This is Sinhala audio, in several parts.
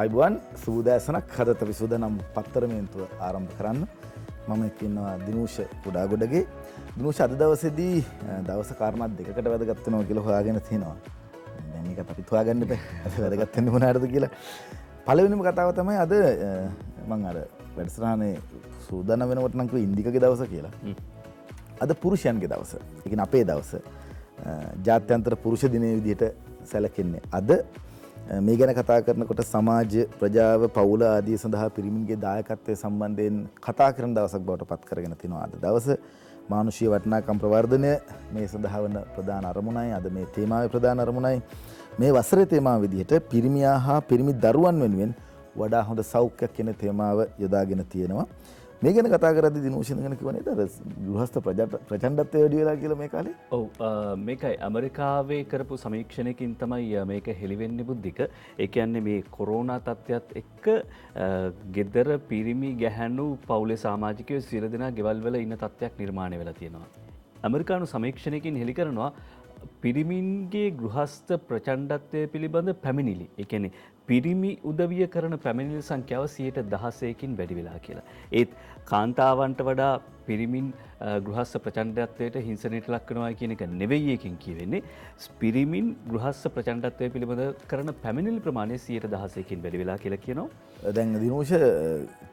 අයිබුවන් සූදාසනක් හදත විසූදානම් පත්තරමේන්තුව ආරම්භ කරන්න. මම ඉන්නවා දිනූෂ කුඩාගොඩගේ. දිනූෂ අද දවසේදී දවස කාරණා දෙකකට වැදගත් වෙනවා කියලා හොයාගෙන තිනවා. දැන් මේකත් අපිත් හොයාගන්න බෑ. අද වැදගත් වෙන්නේ මොනවාටද කියලා. පළවෙනිම කතාව තමයි අද මම අර වැඩසටහනේ සූදානම් වෙනකොට නම් කිව්වේ ඉන්දිකගේ දවස කියලා. අද පුරුෂයන්ගේ දවස. ඒ කියන්නේ අපේ දවස. ජාත්‍යන්තර පුරුෂ දිනයේ විදිහට සැලකෙන්නේ. අද මේ ගැන කතා කරනකොට සමාජ ප්‍රජාව පවුල ආදී සඳහා පිරිමින්ගේ දායකත්වය සම්බන්ධයෙන් කතා කරන දවසක් බවට පත් කරගෙන තිනවා. අද දවස මානුෂීය වටිනාකම් ප්‍රවර්ධනය මේ සඳහා වන ප්‍රධාන අරමුණයි. අද මේ තේමාවේ ප්‍රධාන අරමුණයි මේ වසරේ තේමාව විදිහට පිරිමියා හා පිරිමි දරුවන් වෙනුවෙන් වඩා හොඳ සෞඛ්‍යයක් කියන තේමාව යොදාගෙන තියෙනවා. මේ ගැන කතා කරද්දී දිනෝෂන් ගැන කිව්ව නේද? අර ගෘහස්ත ප්‍රචණ්ඩත්වය වැඩි වෙලා කියලා මේ කාලේ. ඔව් මේකයි ඇමරිකාවේ කරපු සමීක්ෂණයකින් තමයි මේක හෙළිවෙන්නේ බුද්ධික. ඒ කියන්නේ මේ කොරෝනා තත්ත්වයත් එක්ක ගෙදර පිරිමි ගැහැණු පවුලේ සමාජිකයෝ සියලු දෙනා ගෙවල් වල ඉන්න තත්ත්වයක් නිර්මාණය වෙලා තියෙනවා. ඇමරිකානු සමීක්ෂණයකින් හෙළි කරනවා පිරිමින්ගේ ගෘහස්ත ප්‍රචණ්ඩත්වය පිළිබඳ පැමිණිලි. ඒ කියන්නේ පිරිමි උදවිය කරන පැමිණිලි සංඛ්‍යාව 16%කින් වැඩි වෙලා කියලා. ඒත් කාන්තාවන්ට වඩා පිරිමින් ගෘහස්ත ප්‍රචණ්ඩත්වයට හිංසනයට ලක් වෙනවා කියන එක නෙවෙයි එකකින් කියවෙන්නේ. පිරිමින් ගෘහස්ත ප්‍රචණ්ඩත්වය පිළිබඳ කරන පැමිණිලි ප්‍රමාණය 16%කින් වැඩි වෙලා කියලා කියනවා. දැන් දිනෝෂ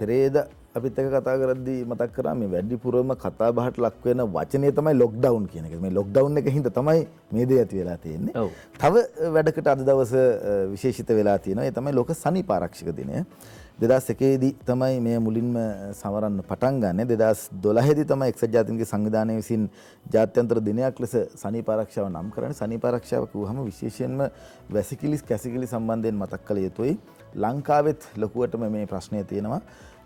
පෙරේද අපිත් එක්ක කතා කරද්දී මතක් කරා මේ වැඩිපුරම කතා බහට ලක් වෙන වචනේ තමයි ලොක්ඩවුන් කියන එක. මේ ලොක්ඩවුන් එක හින්දා තමයි මේ දේ ඇති වෙලා තියෙන්නේ. තව වැඩකට අද දවස විශේෂිත වෙලා තියෙනවා. ඒ තමයි ලෝක සනීප ආරක්ෂක දිනය. 2001 දී තමයි මේ මුලින්ම සමරන්න පටන් ගන්න. 2012 දී තමයි එක්සත් ජාතීන්ගේ සංවිධානය විසින් ජාත්‍යන්තර දිනයක් ලෙස සනීප ආරක්ෂාව නම් කරන්නේ. සනීප ආරක්ෂාව කිව්වහම විශේෂයෙන්ම වැසිකිලි කැසිකිලි සම්බන්ධයෙන් මතක් කළ යුතුයි. ලංකාවෙත් ලොකුවටම මේ ප්‍රශ්නය තියෙනවා.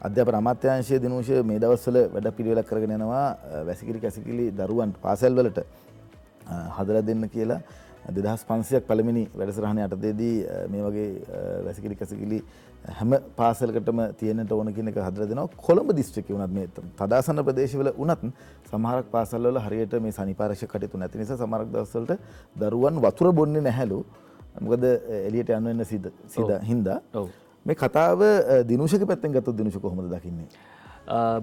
අධ්‍යාපන අමාත්‍යාංශයේ දිනෝෂ මේ දවස්වල වැඩපිළිවෙලක් කරගෙන යනවා වැසිකිලි කැසිකිලි දරුවන්ට පාසල් වලට හදලා දෙන්න කියලා 2500ක් පළවෙනි වැඩසටහන යටතේදී මේ වගේ වැසිකිලි කැසිකිලි හැම පාසලකටම තියෙන්නට ඕන කියන එක හදලා දෙනවා. කොළඹ දිස්ත්‍රික්කේ වුණත් මේ තදාසන්න ප්‍රදේශවල වුණත් සමහරක් පාසල්වල හරියට මේ සනීපාරක්ෂක කටයුතු නැති නිසා සමහරක් දවස්වලට දරුවන් වතුර බොන්නේ නැහැලු. මොකද එළියට යන්න වෙන හින්දා. මේ කතාව දිනුෂක පැත්තෙන් ගත්තොත් දිනුෂ කොහොමද දකින්නේ?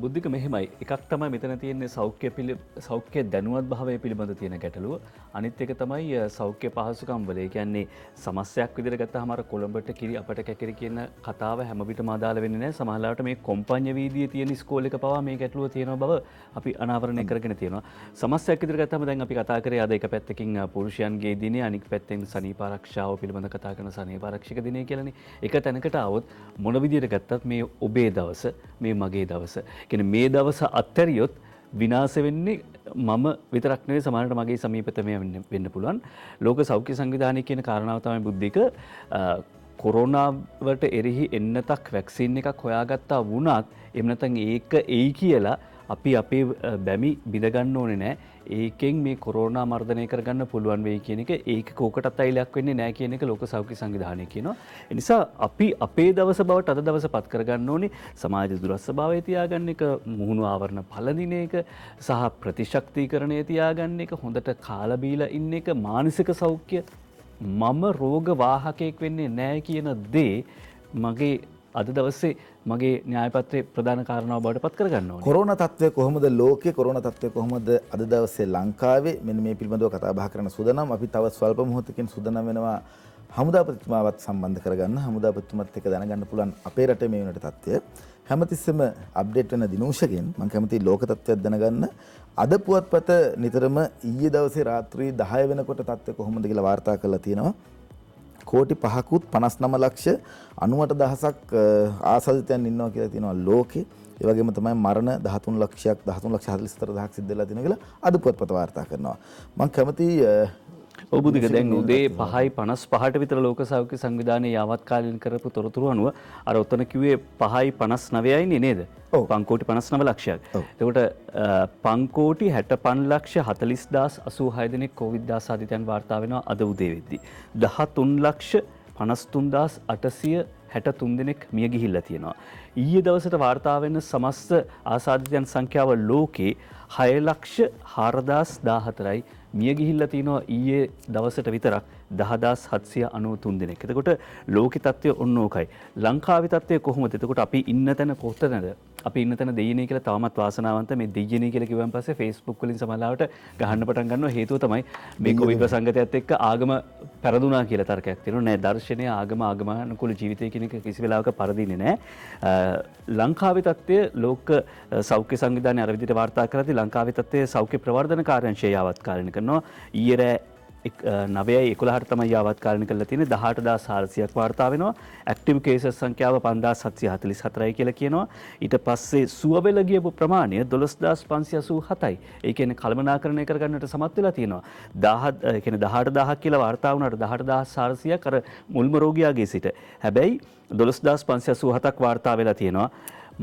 බුද්ධික මෙහෙමයි. එකක් තමයි මෙතන තියෙන්නේ සෞඛ්‍ය දැනුවත් භාවය පිළිබඳ තියෙන ගැටලුව. අනිත් එක තමයි සෞඛ්‍ය පහසුකම් වල. ඒ කියන්නේ සමස්තයක් විදිහට ගත්තාම අර කොළඹට කිරි අපට කැකිරි කියන කතාව හැම විටම අදාළ වෙන්නේ නැහැ. සමහරවිට මේ කොම්පඤ්ඤ වීදියේ තියෙන ඉස්කෝලේක පවා මේ ගැටලුව තියෙන බව අපි අනාවරණය කරගෙන තියෙනවා. සමස්තයක් විදිහට ගත්තාම දැන් අපි කතා කරේ අද එක පැත්තකින් පුරුෂයන්ගේ දිනේ අනිත් පැත්තෙන් සනීප ආරක්ෂාව පිළිබඳ කතා කරන සනීප ආරක්ෂක දිනය කියලානේ. එක තැනකට આવොත් මොන විදිහට ගත්තත් මේ ඔබේ දවස මේ මගේ දවස කියන්නේ මේ දවස අත්තරියොත් විනාශ වෙන්නේ මම විතරක් නෙවෙයි සමහරවිට මගේ සමීපතමය වෙන්න පුළුවන්. ලෝක සෞඛ්‍ය සංවිධානය කියන කාරණාව තමයි බුද්ධික කොරෝනාවට එරෙහි එන්නතක් වැක්සින් එකක් හොයාගත්තා වුණත් එහෙම නැත්නම් ඒක එයි කියලා අපි අපේ බැමි බිඳ ගන්න ඕනේ නැහැ. ඒකෙන් මේ කොරෝනා මර්ධනය කරගන්න පුළුවන් වෙයි කියන එක ඒක කෝකටත් අයිලක් වෙන්නේ නැහැ කියන එක ලෝක සෞඛ්‍ය සංවිධානය කියනවා. ඒ නිසා අපි අපේ දවස බවට අද දවස පත් කරගන්න ඕනේ. සමාජ දුරස්වභාවය තියාගන්න එක, මුහුණු ආවරණ පළදින එක සහ ප්‍රතිශක්තිකරණය තියාගන්න එක, හොඳට කාලා බීලා ඉන්න එක, මානසික සෞඛ්‍ය මම රෝග වාහකයෙක් වෙන්නේ නැහැ කියන දේ මගේ අද දවසේ මගේ න්‍යායපත්‍රයේ ප්‍රධාන කාරණාව බවට පත් කරගන්න ඕනේ. කොරෝනා තත්ත්වය කොහොමද ලෝකේ, කොරෝනා තත්ත්වය කොහොමද අද දවසේ ලංකාවේ, මෙන්න මේ පිළිබඳව කතා බහ කරන සූදානම්. අපි තව ස්වල්ප මොහොතකින් සූදානම් වෙනවා හමුදාපතිතුමාවත් සම්බන්ධ කරගන්න. හමුදාපතිතුමත් එක්ක දැනගන්න පුළුවන් අපේ රටේ මේ වෙනට තත්ත්වය. හැමතිස්සෙම අප්ඩේට් වෙන දිනෝෂගෙන් මම කැමතියි ලෝක තත්ත්වයක් දැනගන්න. අද පුවත්පත නිතරම ඊයේ දවසේ රාත්‍රී 10 වෙනකොට තත්ත්වය කොහොමද කියලා වාර්තා කරලා තියෙනවා. කෝටි 5කුත් 59 ලක්ෂ 98,000ක් ආසාදිතයන් ඉන්නවා කියලා තියෙනවා ලෝකේ. ඒ වගේම තමයි මරණ 13 ලක්ෂයක් 44,000ක් සිද්ධ වෙලා තියෙනවා කියලා අද පුවත්පත වාර්තා කරනවා. මම කැමතියි ඔබුදික දැන් උදේ 5:55ට විතර ලෝක සෞඛ්‍ය සංවිධානයේ යාවත්කාලින කරපු තොරතුරු අනුව අර ඔතන කිව්වේ 5:59යිනේ නේද? ඔව්. 5,59 ලක්ෂයක්. එතකොට 5,65 ලක්ෂ 40,086 දෙනෙක් කොවිඩ් ආසාදිතයන් වාර්තා වෙනවා අද උදේ වෙද්දී. 13 ලක්ෂ 53,863 දෙනෙක් මිය ගිහිල්ලා තියෙනවා. ඊයේ දවසට වාර්තා වෙන සමස්ත ආසාදිතයන් සංඛ්‍යාව ලෝකේ 6 ලක්ෂ 4,014යි මිය ගිහිල්ලා තිනවා ඊයේ දවසට විතරක් 10793 දෙනෙක්. එතකොට ලෝකේ තත්ත්වය ඔන්න ඕකයි. ලංකාවේ තත්ත්වය කොහොමද? එතකොට අපි ඉන්න තැන කොතනද? අපි ඉන්න තැන දෙයියනේ කියලා තවමත් වාසනාවන්ත මේ දෙයියනේ කියලා කිව්වන් පස්සේ Facebook වලින් සමහරවට ගහන්න පටන් ගන්නවා. හේතුව තමයි මේ කොවිඩ් ප්‍රසංගතයත් එක්ක ආගම පෙරදුනා කියලා තර්කයක් තියෙනවා. නෑ දර්ශනය ආගමානුකූල ජීවිතය කියන එක කිසි වෙලාවක පරදින්නේ නෑ. ලංකාවේ තත්ත්වය ලෝක සෞඛ්‍ය සංවිධානය අර විදිහට වාර්තා කරද්දී ලංකාවේ තත්ත්වය සෞඛ්‍ය ප්‍රවර්ධන කාර්යාංශය යාවත්කාලින කරනවා. ඊයේ රෑ 9:11ට තමයි යාවත්කාලින කරලා තියෙන්නේ. 18400ක් වාර්තා වෙනවා. ඇක්ටිව් කේසස් සංඛ්‍යාව 5744යි කියලා කියනවා. ඊට පස්සේ සුවබෙල ගියපු ප්‍රමාණය 12587යි. ඒ කියන්නේ කළමනාකරණය කරගන්නට සමත් වෙලා තියෙනවා. 18000ක් කියලා වාර්තා වුණාට 18400ක් අර මුල්ම රෝගියාගේ සිට. හැබැයි 12587ක් වාර්තා වෙලා තියෙනවා.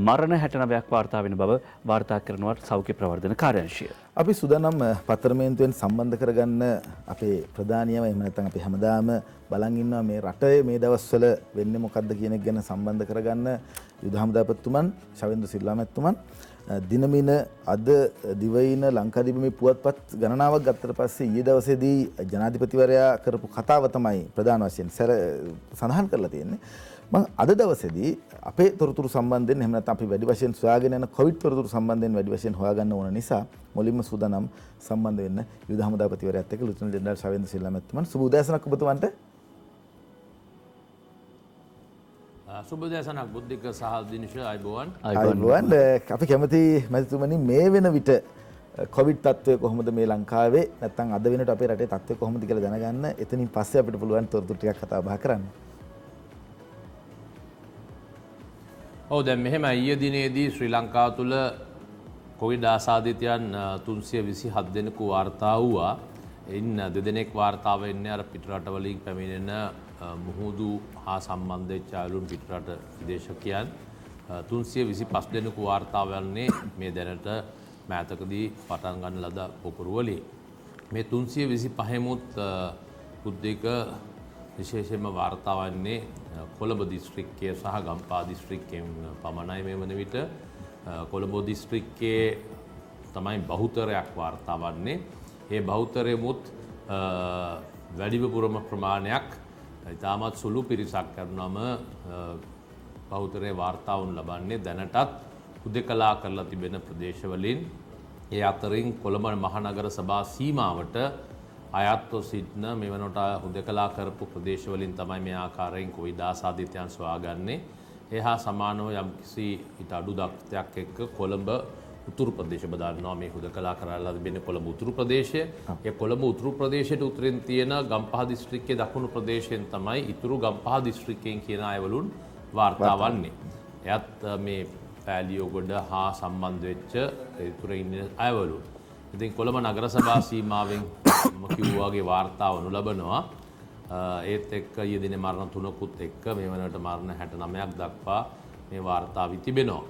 මරණ 69ක් වාර්තා වෙන බව වාර්තා කරනවා සෞඛ්‍ය ප්‍රවර්ධන කාර්යාංශය. අපි සුදානම් පත්‍රමේන්තුවෙන් සම්බන්ධ කරගන්න අපේ ප්‍රධානියම එහෙම නැත්නම් අපි හැමදාම බලන් ඉන්නවා මේ රටේ මේ දවස්වල වෙන්නේ මොකද්ද කියන එක ගැන සම්බන්ධ කරගන්න යුද හමුදාපතිතුමන් ශවෙන්ද්‍ර සිල්වා මැතිතුමන් දිනමින අද දිවයින ලංකාදීපේ පුවත්පත් ගණනාවක් ගත්තට පස්සේ ඊයේ දවසේදී ජනාධිපතිවරයා කරපු කතාව තමයි ප්‍රධාන වශයෙන් සඳහන් කරලා තියෙන්නේ. මම අද දවසේදී අපේ තොරතුරු සම්බන්ධයෙන් එහෙම නැත්නම් අපි වැඩි වශයෙන් සොයාගෙන යන කොවිඩ් තොරතුරු සම්බන්ධයෙන් වැඩි වශයෙන් හොයාගන්න ඕන නිසා මුලින්ම සූදානම් සම්බන්ධ වෙන්න යුද හමුදාපතිවරයාත් එක්ක ලුතුනල් ජෙනරාල් ශවෙන්ද්‍ර සිල්වා මැතිතුමන් සුබ උදෑසනක් ඔබතුමන්ට. සුබ උදෑසනක් බුද්ධික සහ දිනේශ අයබෝවන්. අයබෝවන්. අපි කැමති මැතිතුමනි මේ වෙන විට කොවිඩ් තත්ත්වය කොහොමද මේ ලංකාවේ නැත්නම් අද වෙනට අපේ රටේ තත්ත්වය කොහොමද කියලා දැනගන්න. එතනින් පස්සේ අපිට පුළුවන් තොරතුරු ටිකක් කතා බහ කරන්න. ඔව් දැන් මෙහෙම ඊයේ දිනේදී ශ්‍රී ලංකාව තුළ කොවිඩ් ආසාදිතයන් 327 දෙනෙකු වාර්තා වුණා. එයින් 2 දෙනෙක් වාර්තා වෙන්නේ අර පිටරටවලින් පැමිණෙන මුහුදු හා සම්බන්ධ වෙච්ච අයලුන් පිටරට විදේශිකයන් 325 දෙනෙකු වාර්තා වන්නේ මේ දැනට මෑතකදී පටන් ගන්න ලද පොකුරු වලින්. මේ 325 මුත් බුද්ධික විශේෂයෙන්ම වාර්තා වන්නේ කොළඹ දිස්ත්‍රික්කයේ සහ ගම්පහ දිස්ත්‍රික්කයෙන් පමණයි මේ වන විට. කොළඹ දිස්ත්‍රික්කයේ තමයි බහුතරයක් වාර්තා වන්නේ. ඒ බහුතරෙමුත් වැඩිම ප්‍රමාණයක් ඉතාමත් සුළු පිරිසක් කරනම බහුතරය වාර්තා වුන් ලබන්නේ දැනටත් හුදෙකලා කරලා තිබෙන ප්‍රදේශවලින්. ඒ අතරින් කොළඹ මහනගර සභා සීමාවට අයත්ව සිටින මේ වනට හුදෙකලා කරපු ප්‍රදේශවලින් තමයි මේ ආකාරයෙන් කොවිඩ් ආසාදිතයන් සොයාගන්නේ. ඒ හා සමානව යම්කිසි ඊට අඩු දක්ෂයක් එක්ක කොළඹ උතුරු ප්‍රදේශ බදානවා මේ හුදකලා කරලා තිබෙන කොළඹ උතුරු ප්‍රදේශය. ඒ කොළඹ උතුරු ප්‍රදේශයට උතුරින් තියෙන ගම්පහ දිස්ත්‍රික්කයේ දකුණු ප්‍රදේශයෙන් තමයි ඉතුරු ගම්පහ දිස්ත්‍රික්කයෙන් කියන අයවලුන් වාර්තා වන්නේ. එයත් මේ පෑලියගොඩ හා සම්බන්ධ වෙච්ච ඉතුරු ඉන්න අයවලුන්. ඉතින් කොළඹ නගර සභා සීමාවෙන් මම කිව්වාගේ වාර්තා වනු ලබනවා. ඒත් එක්ක ඊයේ දිනේ මරණ 3කුත් එක්ක මේ වනට මරණ 69ක් දක්වා මේ වාර්තා වී තිබෙනවා.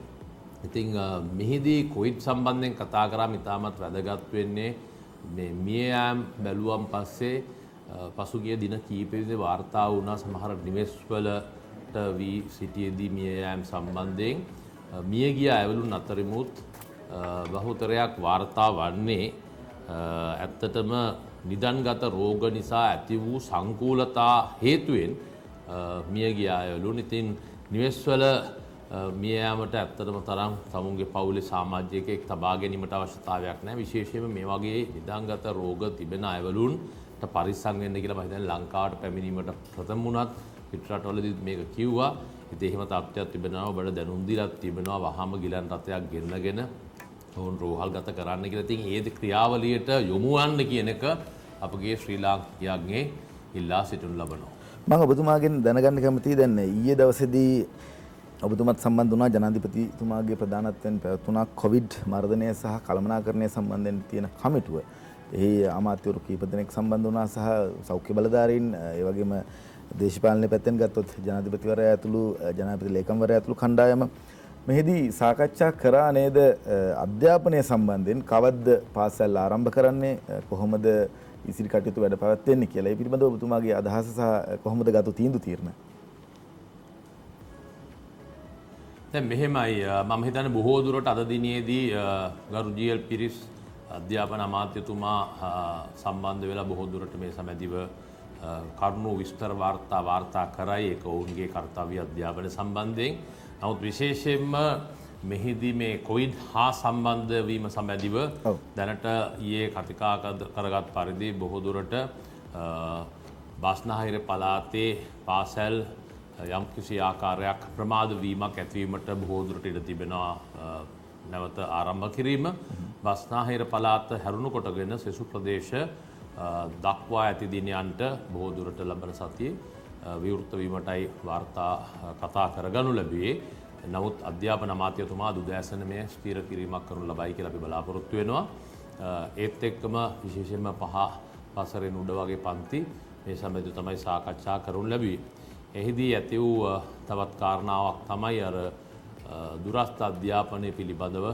ඉතින් මෙහිදී කොවිඩ් සම්බන්ධයෙන් කතා කරාම ඉතාමත් වැදගත් වෙන්නේ මේ මිය යාම් බැලුවම් පස්සේ පසුගිය දින කිහිපෙදී වාර්තා වුණා සමහර නිවෙස්වලට වී සිටියේදී මිය යාම් සම්බන්ධයෙන් මිය ගිය අයවලුන් අතරිමුත් බහුතරයක් වාර්තා වන්නේ ඇත්තටම නිදන්ගත රෝග නිසා ඇති වූ සංකූලතා හේතුවෙන් මිය ගිය අයවලුන්. ඉතින් නිවෙස්වල මිය යාමට ඇත්තටම තරම් තමුන්ගේ පවුලේ සමාජිකයෙක් තබා ගැනීමට අවශ්‍යතාවයක් නැහැ. විශේෂයෙන්ම මේ වගේ නිදාංගත රෝග තිබෙන අයවලුන්ට පරිස්සම් වෙන්න කියලා මම හිතන්නේ ලංකාවට පැමිණීමට ප්‍රථම වුණත් පිටරටවලදී මේක කිව්වා. ඉතින් එහෙම තත්ත්වයක් තිබෙනවා. ඔබට දැනුම් දීලා තිබෙනවා වහාම ගිලන් රථයක් ගෙන්නගෙන ඔවුන් රෝහල් ගත කරන්න කියලා. ඉතින් ඒ ක්‍රියාවලියට යොමු වන්න කියන එක අපගේ ශ්‍රී ලාංකිකයන්ගේ ඉල්ලා සිටිනු ලබනවා. මම ඔබතුමාගෙන් දැනගන්න කැමතියි දැන් ඊයේ දවසේදී ඔබතුමත් සම්බන්ධ වුණා ජනාධිපතිතුමාගේ ප්‍රධානත්වයෙන් පැවතුණා කොවිඩ් මර්ධනය සහ කළමනාකරණය සම්බන්ධයෙන් තියෙන කමිටුව. එහි අමාත්‍යවරු කීප දෙනෙක් සම්බන්ධ වුණා සහ සෞඛ්‍ය බලධාරීන් ඒ වගේම දේශපාලන පැත්තෙන් ගත්තොත් ජනාධිපතිවරයා ඇතුළු ජනාධිපති ලේකම්වරයා ඇතුළු කණ්ඩායම මෙහිදී සාකච්ඡා කරා නේද අධ්‍යාපනය සම්බන්ධයෙන් කවද්ද පාසල් ආරම්භ කරන්නේ කොහොමද ඉසිරි කටයුතු වැඩ පවත්වන්නේ කියලා. ඒ පිළිබඳව ඔබතුමාගේ අදහස සහ කොහොමද ගත තීන්දුව දැන් මෙහෙමයි මම හිතන්නේ බොහෝ දුරට අද දිනේදී ගරු ජී.එල්. පිරිස් අධ්‍යාපන අමාත්‍යතුමා සම්බන්ධ වෙලා බොහෝ දුරට මේ සමැදිව කරුණු විස්තර වාර්තා කරයි ඒක ඔවුන්ගේ කර්තව්‍ය අධ්‍යාපන සම්බන්ධයෙන්. නමුත් විශේෂයෙන්ම මෙහිදී මේ කොවිඩ් හා සම්බන්ධ වීම සම්බන්ධව දැනට ඊයේ කතිකා කරගත් පරිදි බොහෝ දුරට බස්නාහිර පළාතේ පාසල් යම් කිසි ආකාරයක් ප්‍රමාද වීමක් ඇතිවීමට බොහෝ දුරට ඉඩ තිබෙනවා. නැවත ආරම්භ කිරීම බස්නාහිර පළාත හැරුණු කොටගෙන සෙසු ප්‍රදේශ දක්වා ඇති දිනයන්ට බොහෝ දුරට ලබන සතියේ විවෘත වීමටයි වාර්තා කතා කරගනු ලැබුවේ. නමුත් අධ්‍යාපන අමාත්‍යතුමා දුදෑසන මේ ස්ථීර කිරීමක් කරනු ලබයි කියලා අපි බලාපොරොත්තු වෙනවා. ඒත් එක්කම විශේෂයෙන්ම 5 වසරෙන් උඩ වගේ පන්ති මේ සම්බන්ධව තමයි සාකච්ඡා කරනු ලැබුවේ. එහිදී ඇති වූ තවත් කාරණාවක් තමයි අර දුරස්ථ අධ්‍යාපනය පිළිබඳව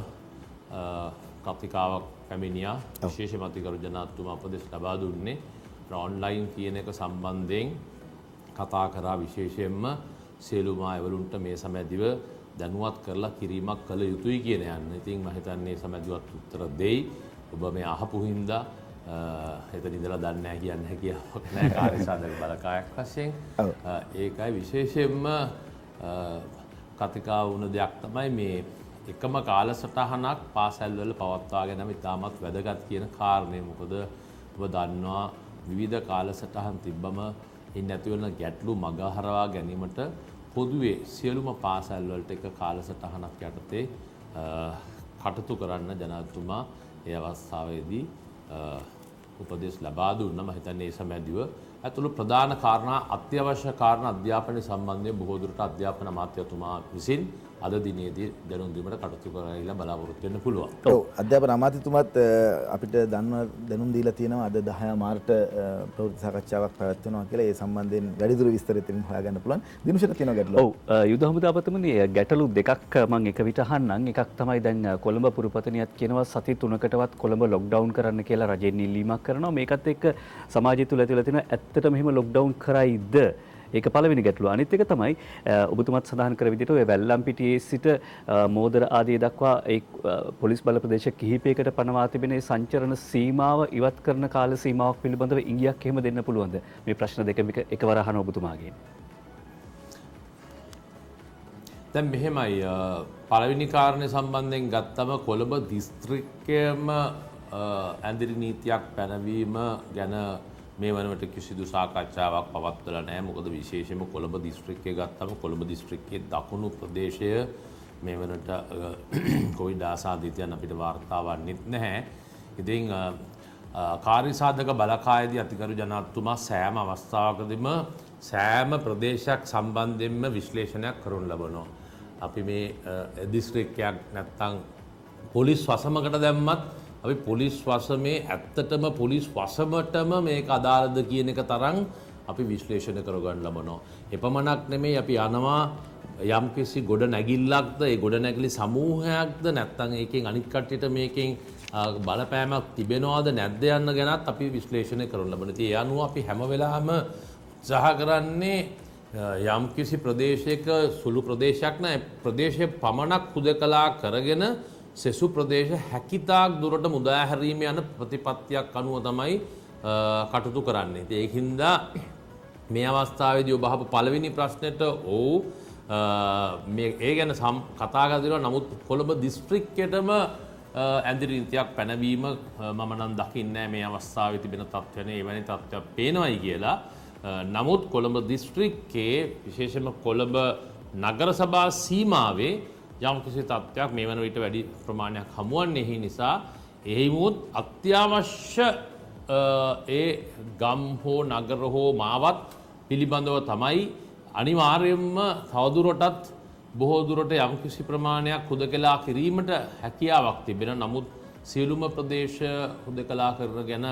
කතිකාවක් පැමිණියා. විශේෂ මන්ත්‍රීකරු ජනාධිපතිතුමා උපදෙස් ලබා දුන්නේ ඔන්ලයින් කියන එක සම්බන්ධයෙන් කතා කරා. විශේෂයෙන්ම සියලුම අයවලුන්ට මේ සමැදිව දැනුවත් කරලා කිරීමක් කළ යුතුයි කියන යන්න. ඉතින් මම හිතන්නේ සමැදිවත් උත්තර දෙයි. ඔබ මේ අහපු හින්දා එතන ඉඳලා දන්නේ නැහැ කියන්න හැකියාවක් නැහැ කාර්යසාධක බලකායක් වශයෙන්. ඒකයි විශේෂයෙන්ම කතිකා වුණ දෙයක් තමයි මේ එකම කාලසටහනක් පාසල්වල පවත්වා ගැනීම ඉතාමත් වැදගත් කියන කාරණය. මොකද ඔබ දන්නවා විවිධ කාලසටහන් තිබ්බම ඉන් නැති වෙන ගැටලු මගහරවා ගැනීමට පොදුවේ සියලුම පාසල්වලට එක කාලසටහනක් යටතේ කටයුතු කරන්න ජනාධිපතිතුමා ඒ අවස්ථාවේදී උපදෙස් ලබා දුන්නා. මම හිතන්නේ ඒ සමැදිව ඇතුළු ප්‍රධාන කාරණා අත්‍යවශ්‍ය කාරණා අධ්‍යාපනය සම්බන්ධයෙන් බොහෝ දුරට අධ්‍යාපන අමාත්‍යතුමා විසින් අද දිනේදී දැනුම් දීමට කටයුතු කරලා බලාපොරොත්තු වෙන්න පුළුවන්. ඔව් අධ්‍යාපන අමාත්‍යතුමාත් අපිට දැනුම් දීලා තියෙනවා අද 10 මාර්ට ප්‍රවෘත්ති සාකච්ඡාවක් පැවැත්වෙනවා කියලා. ඒ සම්බන්ධයෙන් වැඩිදුර විස්තර ඉතින් හොයාගන්න පුළුවන්. දිනුෂට තියෙනවා ගැටලු. ඔව් යුද හමුදාපතිතුමනි ගැටලු දෙකක් මම එක විට අහන්නම්. එකක් තමයි දැන් කොළඹ පුරපතනියත් කියනවා සති 3කටවත් කොළඹ ලොක්ඩවුන් කරන්න කියලා රජෙන් ඉල්ලීමක් කරනවා. මේකත් එක්ක සමාජය තුළ ඇතිවලා තියෙන ඇත්තටම එහෙම ලොක්ඩවුන් කරයිද? ඒක පළවෙනි ගැටලුව. අනිත් එක තමයි ඔබතුමත් සඳහන් කර විදිහට ඔය වැල්ලම්පිටියේ සිට මෝදර ආදී දක්වා ඒ පොලිස් බල ප්‍රදේශ කිහිපයකට පනවා තිබෙන සංචරණ සීමාව ඉවත් කරන කාල සීමාවක් පිළිබඳව ඉඟියක් එහෙම දෙන්න පුළුවන්ද? මේ ප්‍රශ්න දෙක එකවර අහන ඔබතුමාගෙන්. දැන් මෙහෙමයි පළවෙනි කාරණේ සම්බන්ධයෙන් ගත්තම කොළඹ දිස්ත්‍රික්කයේම ඇඳිරි නීතියක් පැනවීම ගැන මේ වනවිට කිසිදු සාකච්ඡාවක් පවත්වලා නැහැ. මොකද විශේෂයෙන්ම කොළඹ දිස්ත්‍රික්කය ගත්තම කොළඹ දිස්ත්‍රික්කයේ දකුණු ප්‍රදේශය මේ වනට කොවිඩ් ආසාදිතයන් අපිට වාර්තා වන්නේත් නැහැ. ඉතින් කාර්යසාධක බලකායේදී අතිගරු ජනාධිපතිතුමා සෑම අවස්ථාවකදීම සෑම ප්‍රදේශයක් සම්බන්ධයෙන්ම විශ්ලේෂණයක් කරනු ලබනවා. අපි මේ දිස්ත්‍රික්කයක් නැත්තම් පොලිස් වසමකට දැම්මත් අපි පොලිස් වසමේ ඇත්තටම පොලිස් වසමටම මේක අදාළද කියන එක තරම් අපි විශ්ලේෂණය කරගන්න ලබනවා. එපමණක් නෙමෙයි අපි යනවා යම්කිසි ගොඩ නැගිල්ලක්ද ඒ ගොඩ නැගිලි සමූහයක්ද නැත්නම් ඒකෙන් අනිත් කට්ටියට මේකෙන් බලපෑමක් තිබෙනවද නැද්ද යන්න ගැනත් අපි විශ්ලේෂණය කරන ලබන. ඉතින් ඒ අනුව අපි හැම වෙලාවෙම උත්සාහ කරන්නේ යම්කිසි ප්‍රදේශයක සුළු ප්‍රදේශයක් නැහැ ප්‍රදේශයේ පමණක් හුදකලා කරගෙන සෙසු ප්‍රදේශ හැකිතාක් දුරට මුදා හැරීම යන ප්‍රතිපත්තියක් අනුව තමයි කටයුතු කරන්නේ. ඉතින් ඒකින්ද මේ අවස්ථාවේදී ඔබ අහපු පළවෙනි ප්‍රශ්නෙට මේ ඒ ගැන කතා කරලා නමුත් කොළඹ දිස්ත්‍රික්කයටම ඇඳිරි නීතියක් පැනවීම මම නම් දකින්නේ මේ අවස්ථාවේ තිබෙන තත්ත්වනේ එවැනි තත්ත්වයක් පේනවයි කියලා. නමුත් කොළඹ දිස්ත්‍රික්කයේ විශේෂයෙන්ම කොළඹ නගර සභා සීමාවේ යම් කිසි තත්ත්වයක් මේ වන විට වැඩි ප්‍රමාණයක් හමුවන්නේ නිසා එහිමුත් අත්‍යවශ්‍ය ඒ ගම් හෝ නගර හෝ මාවත් පිළිබඳව තමයි අනිවාර්යයෙන්ම තවදුරටත් බොහෝ දුරට යම් කිසි ප්‍රමාණයක් හුදකලා කිරීමට හැකියාවක් තිබෙන. නමුත් සියලුම ප්‍රදේශ හුදකලා කරන ගැන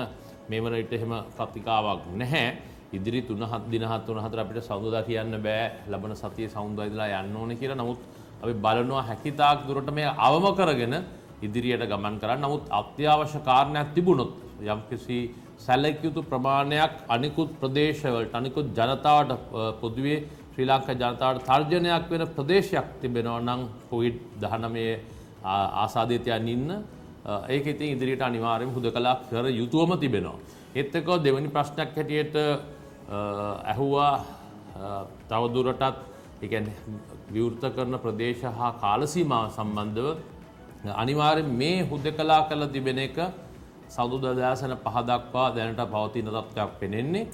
මේ වන විට එහෙම කතිකාවක් නැහැ. ඉදිරි 3-4 දින 3-4 අපිට සමුදා කියන්න බෑ ලබන සතියේ සමුදා ඉදලා යන්න ඕනේ කියලා. නමුත් අපි බලනවා හැකිතාක් දුරට මේ අවම කරගෙන ඉදිරියට ගමන් කරන්න. නමුත් අත්‍යවශ්‍ය කාරණයක් තිබුණොත් යම්කිසි සැලකිය යුතු ප්‍රමාණයක් අනිකුත් ප්‍රදේශවලට අනිකුත් ජනතාවට පොදුවේ ශ්‍රී ලංකා ජනතාවට තර්ජනයක් වෙන ප්‍රදේශයක් තිබෙනවා නම් COVID-19 ආසාදිතයන් ඉන්න ඒක ඉතින් ඉදිරියට අනිවාර්යයෙන්ම හුදකලා කර යුතුවම තිබෙනවා. ඒත් එක්ක දෙවෙනි ප්‍රශ්නයක් හැටියට ඇහුවා තවදුරටත් ඒ කියන්නේ විවෘත කරන ප්‍රදේශ හා කාල සීමාව සම්බන්ධව අනිවාර්යෙන් මේ හුදකලා කළ තිබෙන එක සෞදු 2005 දක්වා දැනට පවතින තත්ත්වයක් පෙනෙන්නේ.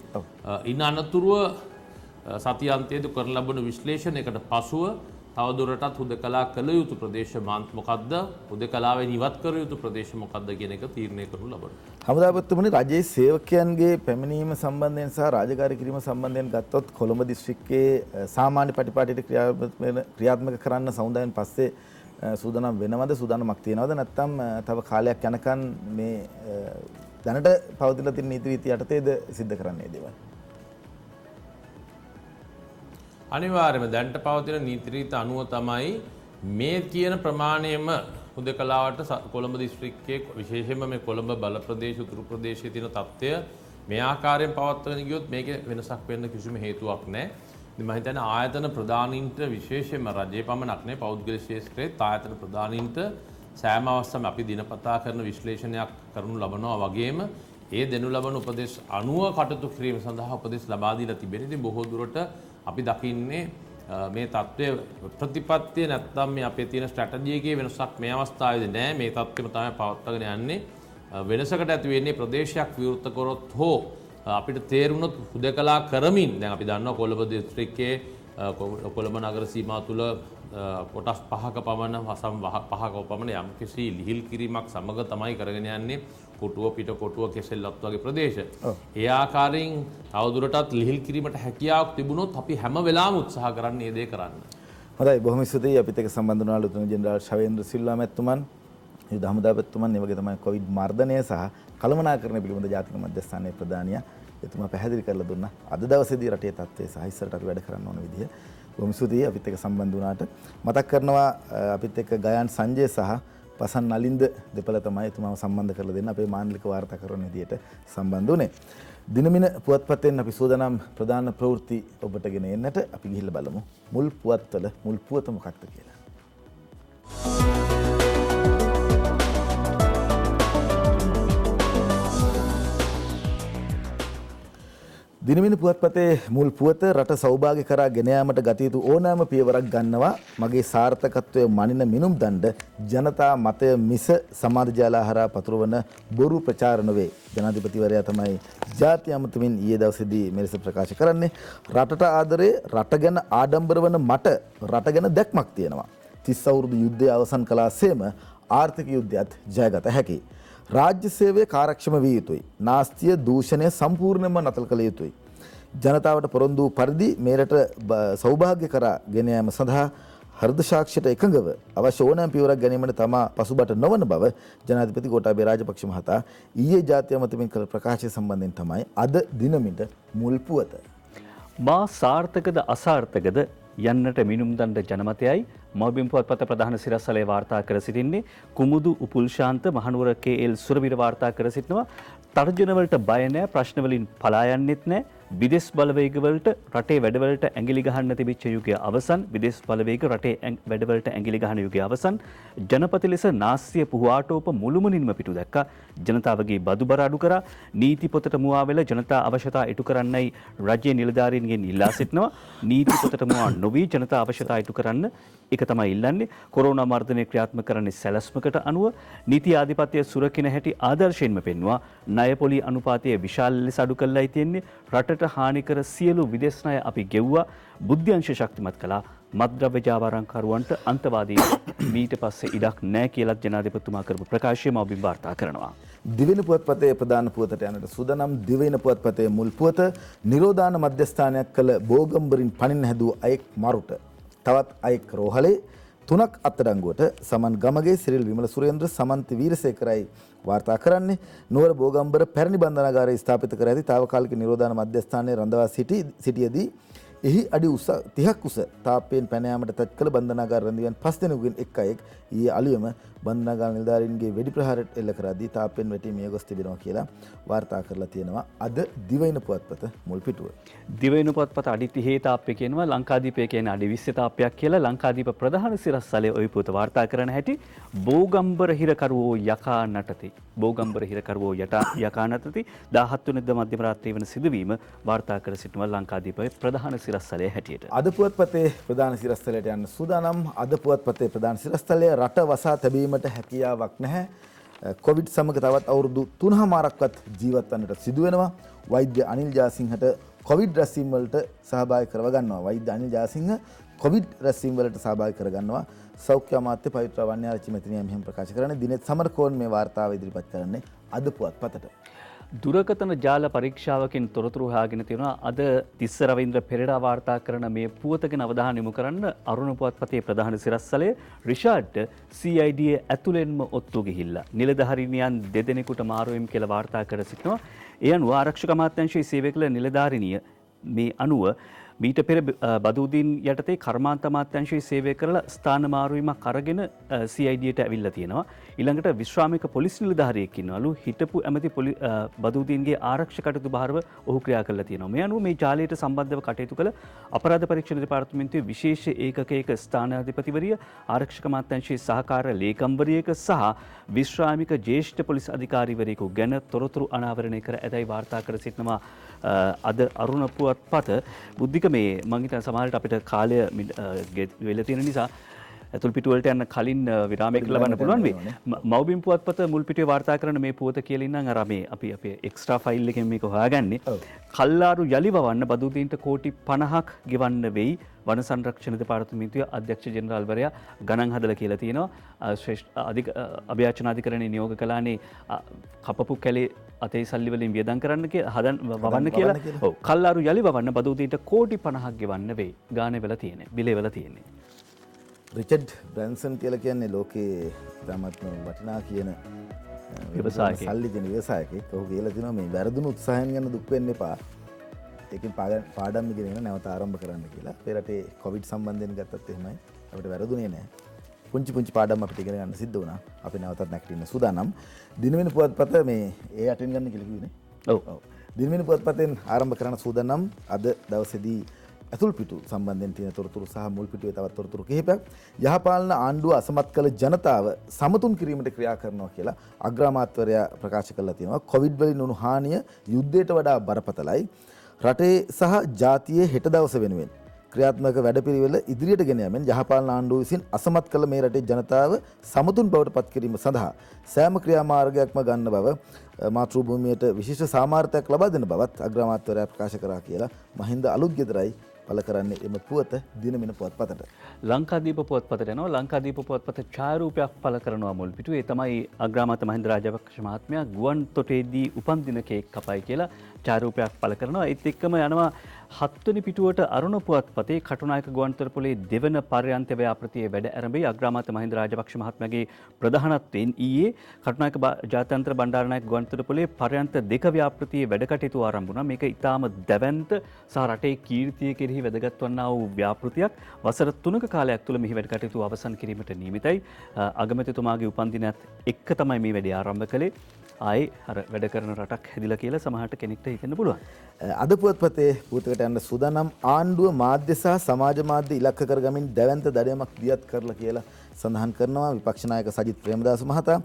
ඉන් අනතුරුව සතියාන්තයේදී කරන ලබන විශ්ලේෂණයකට පසුව තවදුරටත් හුදකලා කළ යුතු ප්‍රදේශ මොකක්ද? හුදකලාවෙන් ඉවත් කර යුතු ප්‍රදේශ මොකක්ද කියන එක තීරණය කරනු ලබනවා. හමුදාපතිතුමනි, රජයේ සේවකයන්ගේ පැමිණීම සම්බන්ධයෙන් සහ රාජකාරී කිරීම සම්බන්ධයෙන් ගත්තොත් කොළඹ දිස්ත්‍රික්කයේ සාමාන්‍ය පටිපාටියට ක්‍රියාත්මක කරන්න සමුදායෙන් පස්සේ සූදානම් වෙනවද? සූදානමක් තියනවද? නැත්නම් තව කාලයක් යනකම් මේ දැනට පවතින තියෙන නීති රීති යටතේද සිද්ධ කරන්නේ දේවල්? අනිවාර්යයෙන්ම දැනට පවතින නීති රීති අනුව තමයි මේ කියන ප්‍රමාණයම හුදකලාවට කොළඹ දිස්ත්‍රික්කයේ විශේෂයෙන්ම මේ කොළඹ බල ප්‍රදේශ උතුරු ප්‍රදේශයේ තියෙන තත්ත්වය මේ ආකාරයෙන් පවත්වාගෙන ගියොත් මේකේ වෙනසක් වෙන්න කිසිම හේතුවක් නැහැ. ඉතින් මම හිතන්නේ ආයතන ප්‍රධානීන්ට විශේෂයෙන්ම රජයේ පමණක් නෙවෙයි පෞද්ගලික ශාස්ත්‍රයේ ආයතන ප්‍රධානීන්ට සෑම අවස්ථාවකම අපි දිනපතා කරන විශ්ලේෂණයක් කරනු ලබනවා වගේම ඒ දෙනු ලබන උපදෙස් අනුව කටයුතු කිරීම සඳහා උපදෙස් ලබා දීලා තිබෙන. ඉතින් බොහෝ දුරට අපි දකින්නේ මේ තත්ත්වයේ ප්‍රතිපත්තිය නැත්නම් මේ අපේ තියෙන ස්ට්‍රැටජි එකේ වෙනසක් මේ අවස්ථාවේදී නැහැ. මේ තත්ත්වෙම තමයි පවත්වාගෙන යන්නේ. වෙනසකට ඇති වෙන්නේ ප්‍රදේශයක් විවෘත කරොත් හෝ අපිට තේරුණොත් හුදකලා කරමින් දැන් අපි දන්නවා කොළඹ දිස්ත්‍රික්කයේ කොළඹ නගර සීමාව තුළ කොටස් 5ක පමණ වසම් 5ක පමණ යම්කිසි ලිහිල් කිරීමක් සමග තමයි කරගෙන යන්නේ කොටුව පිට කොටුව කෙසෙල්ලත් වගේ ප්‍රදේශ. ඒ ආකාරයෙන් තවදුරටත් ලිහිල් කිරීමට හැකියාවක් තිබුණොත් අපි හැම වෙලාවෙම උත්සාහ කරන්නේ මේ දේ කරන්න. හොඳයි, බොහොම ස්තුතියි. අපිත් එක්ක සම්බන්ධ වුණා ලුතුමනි ජෙනරාල් ශවේන්ද්‍ර සිල්වා මැතිතුමන්, යුද හමුදාපතිතුමන්, ඒ වගේ තමයි කොවිඩ් මර්ධනය සහ කළමනාකරණය පිළිබඳ ජාතික මධ්‍යස්ථානයේ ප්‍රධානියා එතුමා පැහැදිලි කරලා දුන්නා. අද දවසේදී රටේ තත්ත්වය සහ ඉස්සරට අපි වැඩ කරන්න ඕන විදිය. බොහොම ස්තුතියි අපිත් එක්ක සම්බන්ධ වුණාට. මතක් කරනවා අපිත් එක්ක ගයාන් සංජය සහ පසන් නලින්ද දෙපළ තමයි එතුමාව සම්බන්ධ කරලා දෙන්න අපේ මාන්ලික වාර්තාකරන විදියට සම්බන්ධ වුණේ. දිනමින පුවත්පතෙන් අපි සූදානම් ප්‍රධාන ප්‍රවෘත්ති ඔබට ගෙන එන්නට අපි ගිහිල්ලා බලමු මුල් පුවත්වල මුල් පුවත මොකක්ද කියලා. දිනමින පුවත්පතේ මුල් පුවත රට සෞභාග්‍ය කරා ගෙන යාමට ගත යුතු ඕනෑම පියවරක් ගන්නවා මගේ සාර්ථකත්වය මනින මිනුම් දණ්ඩ ජනතා මතය මිස සමාජ ජාලා හරහා පතුරවන බොරු ප්‍රචාර නොවේ. ජනාධිපතිවරයා තමයි ජාතිය අමතමින් ඊයේ දවසේදී මෙලෙස ප්‍රකාශ කරන්නේ. රටට ආදරේ, රට ගැන ආඩම්බර වන මට රට ගැන දැක්මක් තියෙනවා. 30 අවුරුදු යුද්ධය අවසන් කළාසේම ආර්ථික යුද්ධයත් ජයගත හැකියි. රාජ්‍ය සේවය කාර්යක්ෂම විය යුතුයි. නාස්තිය දූෂණය සම්පූර්ණයෙන්ම නතර කළ යුතුයි. ජනතාවට පොරොන්දු පරිදි මේරට සෞභාග්‍ය කරා ගෙන යාම සඳහා හෘද සාක්ෂියට එකඟව අවශ්‍ය ඕනෑම පියවරක් ගැනීමට තමා පසුබට නොවන බව ජනාධිපති ගෝඨාභය රාජපක්ෂ මහතා ඊයේ ජාතිය අමතමින් කළ ප්‍රකාශය සම්බන්ධයෙන් තමයි අද දිනමිට මුල් පුවත. මා සාර්ථකද අසාර්ථකද යන්නට මිනුම් දණ්ඩ ජනමතයයි මවබිම් පුවත්පත ප්‍රධාන සිරස්වලේ වාර්තා කර සිටින්නේ කුමුදු උපුල්ශාන්ත මහනුවර KL සුරබිර වාර්තා කර සිටිනවා. තර්ජනවලට බය නැහැ, ප්‍රශ්නවලින් පලා යන්නෙත් නැහැ. විදේශ බලවේගවලට රටේ වැඩවලට ඇඟිලි ගහන්න තිබිච්ච යුගය අවසන්. විදේශ බලවේග රටේ වැඩවලට ඇඟිලි ගහන යුගය අවසන්. ජනපති ලෙස නාස්තිය පුහුආටෝප මුළුමනින්ම පිටු දැක්කා. ජනතාවගේ බදු බර අඩු කරා. නීති පොතට මුවා වෙලා ජනතා අවශ්‍යතා ඉටු කරන්නයි රජයේ නිලධාරීන්ගෙන් ඉල්ලා සිටිනවා. නීති පොතට මුවා නොවි ජනතා අවශ්‍යතා ඉටු කරන්න ඒක තමයි ඉල්ලන්නේ. කොරෝනා මර්ධනය ක්‍රියාත්මක කරන්නේ සැලැස්මකට අනුව නීති ආධිපත්‍ය සුරකින හැටි ආදර්ශයෙන්ම පෙන්වුවා. ණය පොලි අනුපාතය විශාල ලෙස අඩු කළායි තියෙන්නේ. රටට හානි කර සියලු විදේශ ණය අපි ගෙව්වා. බුද්ධ්‍යංශ ශක්තිමත් කළා. මත්ද්‍රව්‍ය ජාවාරම්කරුවන්ට අන්තවාදී මීට පස්සේ ඉඩක් නැහැ කියලා ජනාධිපතිතුමා කරපු ප්‍රකාශය මවබිම් වාර්තා කරනවා. දිවෙන පුවත්පතේ ප්‍රධාන පුවතට යනට සූදානම්. දිවෙන පුවත්පතේ මුල් පුවත නිරෝධාන මධ්‍යස්ථානයක් කළ බෝගම්බරින් පනින්න හැදූ අයෙක් මරුට තවත් අයෙක් රෝහලේ 3ක් අත්අඩංගුවට සමන් ගමගේ සිරිල් විමල සුරේන්ද්‍ර සමන්ති වීරසේකරයි වාර්තා කරන්නේ. නුවර බෝගම්බර පැරණි බන්ධනාගාරයේ ස්ථාපිත කර ඇති තාවකාලික නිරෝධාන මධ්‍යස්ථානයේ රඳවා සිටියේදී එහි අඩි 30ක් උස තාප්පයෙන් පැන යාමට තත් කළ බන්ධනාගාර රැඳවියන් 5 දෙනෙකුගෙන් එක් අයෙක් ඊයේ අලුයම බන්ධනාගාර නිලධාරීන්ගේ වෙඩි ප්‍රහාරයට එල්ල කරද්දී තාප්පෙන් වැටි මිය ගොස් තිබෙනවා කියලා වාර්තා කරලා තියෙනවා අද දිවයින පුවත්පත මුල් පිටුව. දිවයින පුවත්පත අඩි 30 තාප්පය කියනවා ලංකාදීපය කියන්නේ අඩි 20 තාප්පයක් කියලා ලංකාදීප ප්‍රධාන සිරස්තලයේ ඔය පුවත වාර්තා කරන හැටි බෝගම්බර හිරකරුවෝ යකා නටති. බෝගම්බර හිරකරුවෝ යකා නටති 17 වෙනිදා මධ්‍යම රාත්‍රියේ වන සිදුවීම වාර්තා කර සිටිනවා ලංකාදීපයේ ප්‍රධාන සිරස්තලයේ හැටියට. අද පුවත්පතේ ප්‍රධාන සිරස්තලයට යන්න සූදානම්. අද පුවත්පතේ ප්‍රධාන සිරස්තලය රට වසා තැබීමට හැකියාවක් නැහැ. කොවිඩ් සමග තවත් අවුරුදු 3මාරක්වත් ජීවත් වන්නට සිදු වෙනවා. වෛද්‍ය අනිල් ජාසිංහට කොවිඩ් රැස්වීම් වලට සහභාගී කරව ගන්නවා. වෛද්‍ය අනිල් ජාසිංහ කොවිඩ් රැස්වීම් වලට සහභාගී කර ගන්නවා. සෞඛ්‍ය අමාත්‍ය පවිත්‍ර වන්‍යාරච්චි මැතිණිය මෙහෙම ප්‍රකාශ කරන්නේ. දිනෙත් සමරකෝන් මේ වාර්තාව ඉදිරිපත් කරන්නේ අද පුවත්පතට. දුරකථන ජාල පරීක්ෂාවකින් තොරතුරු හොයාගෙන තියෙනවා. අද තිස්ස රවීන්ද්‍ර පෙරේරා වාර්තා කරන මේ පුවත ගැන අවධානය යොමු කරන්න අරුණ පුවත්පතේ ප්‍රධාන සිරස්තලයේ රිෂාඩ්ට CID ඇතුළෙන්ම ඔත්තු ගිහිල්ලා නිලධාරිනියන් දෙදෙනෙකුට මාරුවීම් කියලා වාර්තා කර සිටිනවා. ඒ අනුව ආරක්ෂක අමාත්‍යාංශයේ සේවය කළ නිලධාරිනිය මේ අනුව මීට පෙර බදූදීන් යටතේ කර්මාන්ත අමාත්‍යාංශයේ සේවය කරලා ස්ථාන මාරුවීමක් අරගෙන CIDට ඇවිල්ලා තියෙනවා. ඊළඟට විශ්‍රාමික පොලිස් නිලධාරියෙක් ඉන්නවලු හිටපු ඇමති බදූදීන්ගේ ආරක්ෂක කටයුතු භාරව ඔහු ක්‍රියා කරලා තියෙනවා. මේ අනුව මේ ජාලයට සම්බන්ධව කටයුතු කළ අපරාධ පරීක්ෂණ දෙපාර්තමේන්තුවේ විශේෂ ඒකකයක ස්ථානාධිපතිවරිය ආරක්ෂක අමාත්‍යාංශයේ සහකාර ලේකම්වරියක සහ විශ්‍රාමික ජ්‍යෙෂ්ඨ පොලිස් අධිකාරීවරයෙකු ගැන තොරතුරු අනාවරණය කර ඇතැයි වාර්තා කර සිටිනවා. අද අරුණ පුවත්පත බුද්ධික මේ මං හිතන සමහරට අපිට කාලය වෙලා තියෙන නිසා ඇතුල් පිටුවලට යන්න කලින් විරාමයක ලබන්න පුළුවන් වෙයි. මව්බිම් පුවත්පත මුල් පිටුවේ වාර්තා කරන මේ පුවත කියලා ඉන්නම් අර මේ අපි අපේ එක්ස්ට්‍රා ෆයිල් එකෙන් මේක හොයාගන්නේ. කල්ලාරු යලි වවන්න බදුදීන්ට කෝටි 50ක් ගෙවන්න වෙයි වන සංරක්ෂණ දෙපාර්තමේන්තුවේ අධ්‍යක්ෂ ජෙනරාල්වරයා ගණන් හදලා කියලා තියෙනවා. ශ්‍රේෂ්ඨ අභියාචන අධිකරණයේ නියෝග කළානේ කපපු කැලේ අතේ සල්ලි වලින් වියදම් කරන්න කියලා වවන්න කියලා. ඔව් කල්ලාරු යලි වවන්න බදුදීන්ට කෝටි 50ක් ගෙවන්න වෙයි. ගානේ වෙලා තියෙන්නේ. බිලේ වෙලා තියෙන්නේ. රිචඩ් බ්‍රැන්සන් කියලා කියන්නේ ලෝකයේ ඉතාමත්ම වටිනා කියන ව්‍යවසායකයෙක්. සල්ලි දෙන ව්‍යවසායකයෙක්. ඔහු කියලා තිනවා මේ වැරදුණු උත්සාහයන් ගැන දුක් වෙන්න එපා. ඒකෙන් පාඩම් ඉගෙන නැවත ආරම්භ කරන්න කියලා. අපේ රටේ කොවිඩ් සම්බන්ධයෙන් ගත්තත් එහෙමයි. අපිට වැරදුනේ නැහැ. පුංචි පුංචි පාඩම් අපිට ඉගෙන ගන්න සිද්ධ වුණා. අපි නැවතත් නැගිටින්න සූදානම්. දිනවෙන පුවත්පත මේ ඒ අටින් ගන්න කියලා කිව්වනේ. ඔව්. දිනවෙන පුවත්පතෙන් ආරම්භ කරන්න සූදානම්. අද දවසේදී ඇතුල් පිටු සම්බන්ධයෙන් තියෙන තොරතුරු සහ මුල් පිටුවේ තවත් තොරතුරු කිහිපයක් යහපාලන ආණ්ඩුව අසමත් කළ ජනතාව සමතුන් කිරීමට ක්‍රියා කරනවා කියලා අග්‍රාමාත්‍යවරයා ප්‍රකාශ කළා තියෙනවා. කොවිඩ් වලින් වුණු හානිය යුද්ධයට වඩා බරපතලයි. රටේ සහ ජාතියේ හෙට දවස වෙනුවෙන් ක්‍රියාත්මක වැඩපිළිවෙල ඉදිරියට ගෙන යමින් යහපාලන ආණ්ඩුව විසින් අසමත් කළ මේ රටේ ජනතාව සමතුන් බවට පත් කිරීම සඳහා සෑම ක්‍රියාමාර්ගයක්ම ගන්න බව මාතෘ භූමියට විශේෂ සාමාර්ථයක් ලබා දෙන බවත් අග්‍රාමාත්‍යවරයා ප්‍රකාශ කරා කියලා මහින්ද අලුත්ගෙදරයි පළ කරන්නේ එම පුවත දිනමින පුවත්පතට. ලංකාදීප පුවත්පතට යනවා. ලංකාදීප පුවත්පත ඡායාරූපයක් පළ කරනවා මුල් පිටුවේ. ඒ තමයි අග්‍රාමාත්‍ය මහින්ද රාජපක්ෂ මහත්මයා ගුවන් තොටේදී උපන්දින කේක් කපයි කියලා ඡායාරූපයක් පළ කරනවා. ඒත් එක්කම යනවා 7 වෙනි පිටුවට අරුණ පුවත්පතේ කටුනායක ගුවන්තොටුපොළේ දෙවන පර්යන්ත ව්‍යාපෘතියේ වැඩ ආරම්භයි. අග්‍රාමාත්‍ය මහින්ද රාජපක්ෂ මහත්මයාගේ ප්‍රධානත්වයෙන් ඊයේ කටුනායක ජාත්‍යන්තර බණ්ඩාරනායක ගුවන්තොටුපොළේ පර්යන්ත 2 ව්‍යාපෘතියේ වැඩ කටයුතු ආරම්භ වුණා. මේක ඊටාම දැවැන්ත සහ රටේ කීර්තිය කෙරෙහි වැදගත් වන්නා වූ ව්‍යාපෘතියක්. වසර 3ක කාලයක් තුළ මෙහි වැඩ කටයුතු අවසන් කිරීමට නියමිතයි. අගමැතිතුමාගේ උපන්දිනයත් එක්ක තමයි මේ වැඩේ ආරම්භ කළේ. ආයේ අර වැඩ කරන රටක් හැදිලා කියලා සමහරට කෙනෙක්ට හිතෙන්න පුළුවන්. අද පුවත්පතේ පුවතකට යන්න සූදානම් ආණ්ඩුව මාධ්‍ය සහ සමාජ මාධ්‍ය ඉලක්ක කරගමින් දැවැන්ත දඩයමක් දියත් කරලා කියලා සඳහන් කරනවා විපක්ෂ නායක සජිත් ප්‍රේමදාස මහතා.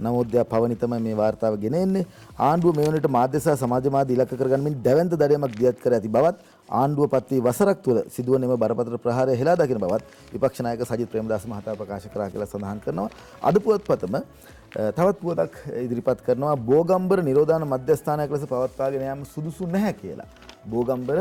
නවෝදයා පවනි තමයි මේ වාර්තාව ගෙන එන්නේ. ආණ්ඩුව මේ වනට මාධ්‍ය සහ සමාජ මාධ්‍ය ඉලක්ක කරගමින් දැවැන්ත දඩයමක් දියත් කර ඇති බවත් ආණ්ඩුව පත්වී වසරක් තුළ සිදුවන එම බරපතල ප්‍රහාරය හෙලා දකින බවත් විපක්ෂ නායක සජිත් ප්‍රේමදාස මහතා ප්‍රකාශ කරා කියලා සඳහන් කරනවා. අද පුවත්පතම තවත් පුවතක් ඉදිරිපත් කරනවා බෝගම්බර නිරෝධාන මධ්‍යස්ථානයක් ලෙස පවත්වාගෙන යාම සුදුසු නැහැ කියලා. බෝගම්බර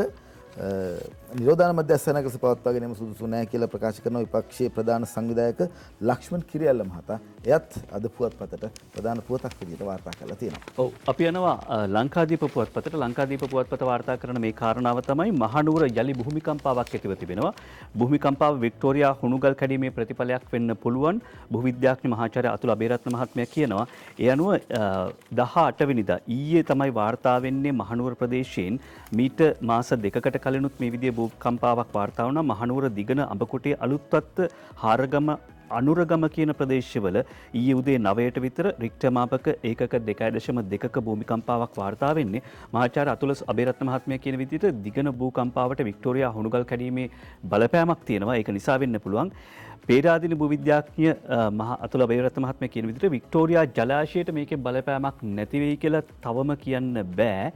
නිරෝධාන මධ්‍යස්ථානයක් ලෙස පවත්වාගෙන යාම සුදුසු නැහැ කියලා ප්‍රකාශ කරන විපක්ෂයේ ප්‍රධාන සංවිධායක ලක්ෂ්මන් කිරියල්ල මහතා එයත් අද පුවත්පතට ප්‍රධාන පුවතක් විදිහට වාර්තා කරලා තියෙනවා. ඔව් අපි යනවා ලංකාදීප පුවත්පතට. ලංකාදීප පුවත්පත වාර්තා කරන මේ කාරණාව තමයි මහනුවර යලි භූමිකම්පාවක් ඇතිව තිබෙනවා. භූමිකම්පාව වික්ටෝරියා හුණුගල් කැඩීමේ ප්‍රතිඵලයක් වෙන්න පුළුවන්. භූවිද්‍යාඥ මහාචාර්ය අතුල අබේරත්න මහත්මයා කියනවා. ඒ අනුව 18 වෙනිදා ඊයේ තමයි වාර්තා වෙන්නේ මහනුවර ප්‍රදේශයෙන් මීට මාස 2කට කලිනුත් මේ විදිහේ භූකම්පාවක් වාර්තා වුණා මහනුවර දිගන අඹකොටේ අලුත්වත්ත හාරගම අනුරගම කියන ප්‍රදේශවල ඊයේ උදේ 9ට විතර රික්ටර් මාපක ඒකක 2.2ක භූමිකම්පාවක් වාර්තා වෙන්නේ. මහාචාර්ය අතුල අබේරත්න මහත්මයා කියන විදිහට දිගන භූකම්පාවට වික්ටෝරියා හුණුගල් කැඩීමේ බලපෑමක් තියෙනවා. ඒක නිසා වෙන්න පුළුවන්. පේරාදෙණි භූවිද්‍යාඥ අතුල අබේරත්න මහත්මයා කියන විදිහට වික්ටෝරියා ජලාශයට මේකේ බලපෑමක් නැති වෙයි කියලා තවම කියන්න බෑ.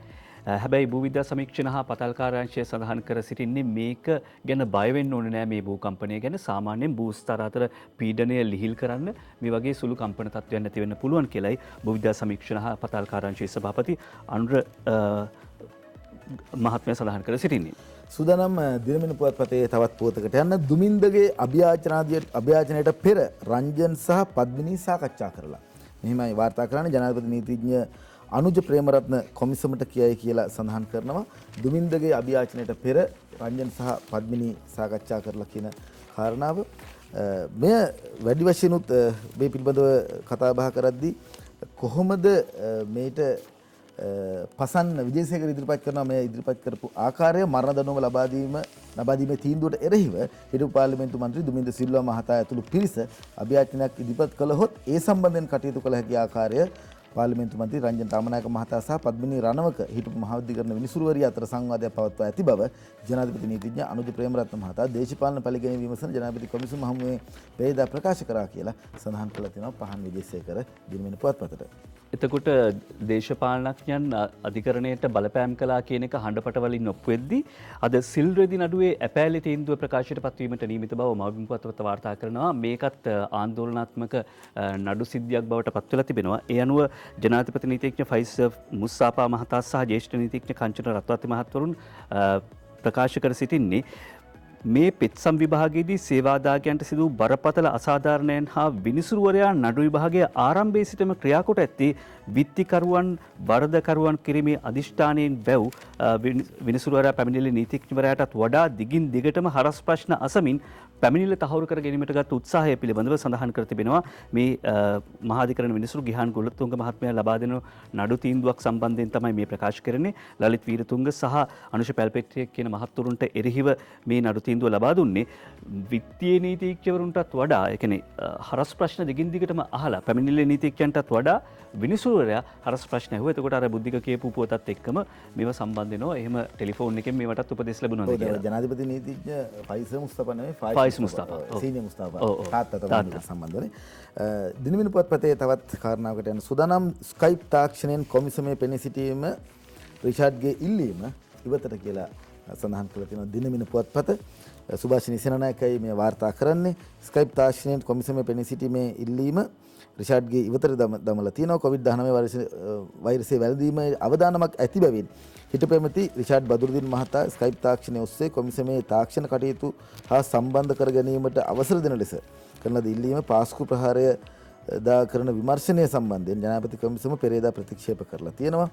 හැබැයි භූවිද්‍යා සමීක්ෂණ හා පතල් කාර්යාංශය සඳහන් කර සිටින්නේ මේක ගැන බය වෙන්න ඕනේ නෑ මේ භූකම්පනය ගැන. සාමාන්‍යයෙන් භූස්තර අතර පීඩනය ලිහිල් කරන්න මේ වගේ සුළු කම්පන තත්ත්වයන් නැති වෙන්න පුළුවන් කියලායි භූවිද්‍යා සමීක්ෂණ හා පතල් කාර්යාංශයේ සභාපති අනුර මහත්මයා සඳහන් කර සිටින්නේ. සූදානම් දිනමින පුවත්පතේ තවත් පුවතකට යන්න දුමින්දගේ අභ්‍යාචනයට පෙර රංජන් සහ පද්මිනී සාකච්ඡා කරලා. මෙහිමයි වාර්තා කරන්නේ ජනාධිපති නීතිඥ අනුජ ප්‍රේමරත්න කොමිසමට කියයි කියලා සඳහන් කරනවා. දුමින්දගේ අභියාචනයට පෙර රංජන් සහ පද්මිනී සාකච්ඡා කරලා කියන කාරණාව. මෙය වැඩි වශයෙන්ුත් මේ පිළිබඳව කතා බහ කරද්දී කොහොමද මේට පසන්න විජේසේකර ඉදිරිපත් කරනවා මේ ඉදිරිපත් කරපු ආකාරය මරණ දඬුවම ලබා දීමේ තීන්දුවට එරෙහිව හිටපු පාර්ලිමේන්තු මන්ත්‍රී දුමින්ද සිල්වා මහතා ඇතුළු පිරිස අභියාචනයක් ඉදිරිපත් කළහොත් ඒ සම්බන්ධයෙන් කටයුතු කළ හැකි ආකාරය පාර්ලිමේන්තු මන්ත්‍රී රංජන් රාමනායක මහතා සහ පද්මිනී රණවක හිටපු මහාධිකරණ විනිසුරුවරිය අතර සංවාදයක් පවත්වා ඇති බව ජනාධිපති නීතිඥ අනුජ ප්‍රේමරත්න මහතා දේශපාලන පරිගණන විමසන ජනාධිපති කොමිසම හමුවේ පෙරේදා ප්‍රකාශ කරා කියලා සඳහන් කළා තියෙනවා පහන් විජේසේකර දිනමින පුවත්පතට. එතකොට දේශපාලනඥයන් අධිකරණයට බලපෑම් කළා කියන එක හඬපට වලින් ඔප්පු වෙද්දී අද සිල් රෙදි නඩුවේ ඇපෑලි තීන්දුව ප්‍රකාශයට පත්වීමට නියමිත බව මවබිම් පුවත්පත වාර්තා කරනවා. මේකත් ආందోලනාත්මක නඩු සිද්ධියක් බවට පත් වෙලා තිබෙනවා. ඒ අනුව ජනාධිපති නීතිඥ ෆයිස් මුස්සාපා මහතා සහ ජ්‍යෙෂ්ඨ නීතිඥ කංචන රත්වත්ති මහත්වරුන් ප්‍රකාශ කර සිටින්නේ මේ පෙත්සම් විභාගයේදී සේවාදාගයන්ට සිදු වූ බරපතල අසාධාරණයන් හා විනිසුරුවරයා නඩු විභාගයේ ආරම්භයේ සිටම ක්‍රියාකොට ඇත්තේ විත්තිකරුවන් වරදකරුවන් කිරීමේ අධිෂ්ඨානයෙන් වැව් විනිසුරුවරයා පැමිණිලි නීතිඥවරයාටත් වඩා දිගින් දිගටම හරස් ප්‍රශ්න අසමින් පැමිණිල්ල තහවුරු කර ගැනීමට ගත් උත්සාහය පිළිබඳව සඳහන් කර තිබෙනවා. මේ මහාධිකරණ විනිසුරු ගිහාන් ගුලතුංග මහත්මයා ලබා දෙන නඩු තීන්දුවක් සම්බන්ධයෙන් තමයි මේ ප්‍රකාශ කරන්නේ. ලලිත් වීරතුංග සහ අනුෂ පැල්පෙට්ටිය කියන මහත්වරුන්ට එරෙහිව මේ නඩු තීන්දුව ලබා දුන්නේ. විත්තියේ නීතිඥවරුන්ටත් වඩා ඒ කියන්නේ හරස් ප්‍රශ්න දිගින් දිගටම අහලා පැමිණිල්ලේ නීතිඥයන්ටත් වඩා විනිසුරුවරයා හරස් ප්‍රශ්න ඇහුවා. එතකොට අර බුද්ධික කියපු පුවතත් එක්කම මේව සම්බන්ධ වෙනවා. එහෙම ටෙලිෆෝන් එකෙන් මේවටත් උපදෙස් ලැබුණාද කියලා. ජනාධිපති නීතිඥ ෆයිස මුස්තෆා නෙමෙයි ෆයිස් මුස්තෆා සීනියර් මුස්තෆා තාත්තා තමයි සම්බන්ධනේ. දිනමින පුවත්පතේ තවත් කාරණාවකට යන සූදානම් ස්කයිප් තාක්ෂණයෙන් කොමිසමේ පෙනී සිටීම රිචාඩ්ගේ ඉල්ලීම ඉවතට කියලා සඳහන් කළ තියෙනවා දිනමින පුවත්පත. සුභාෂිනී සේනානායකයි මේ වාර්තා කරන්නේ. ස්කයිප් තාක්ෂණයෙන් කොමිසමේ පෙනී සිටීමේ ඉල්ලීම රිචාඩ්ගේ ඉවතට දමලා තියෙනවා. COVID-19 වෛරසයේ වැළඳීමේ අවදානමක් ඇති බැවින් හිටපු ඇමති රිචාඩ් බදුරුදීන් මහතා ස්කයිප් තාක්ෂණය ඔස්සේ කොමිසමේ තාක්ෂණ කටයුතු හා සම්බන්ධ කර ගැනීමට අවසර දෙන ලෙස කරන ඉල්ලීම පාස්කු ප්‍රහාරය දා කරන විමර්ශනය සම්බන්ධයෙන් ජනාධිපති කොමිසම පෙරේදා ප්‍රතික්ෂේප කරලා තියෙනවා.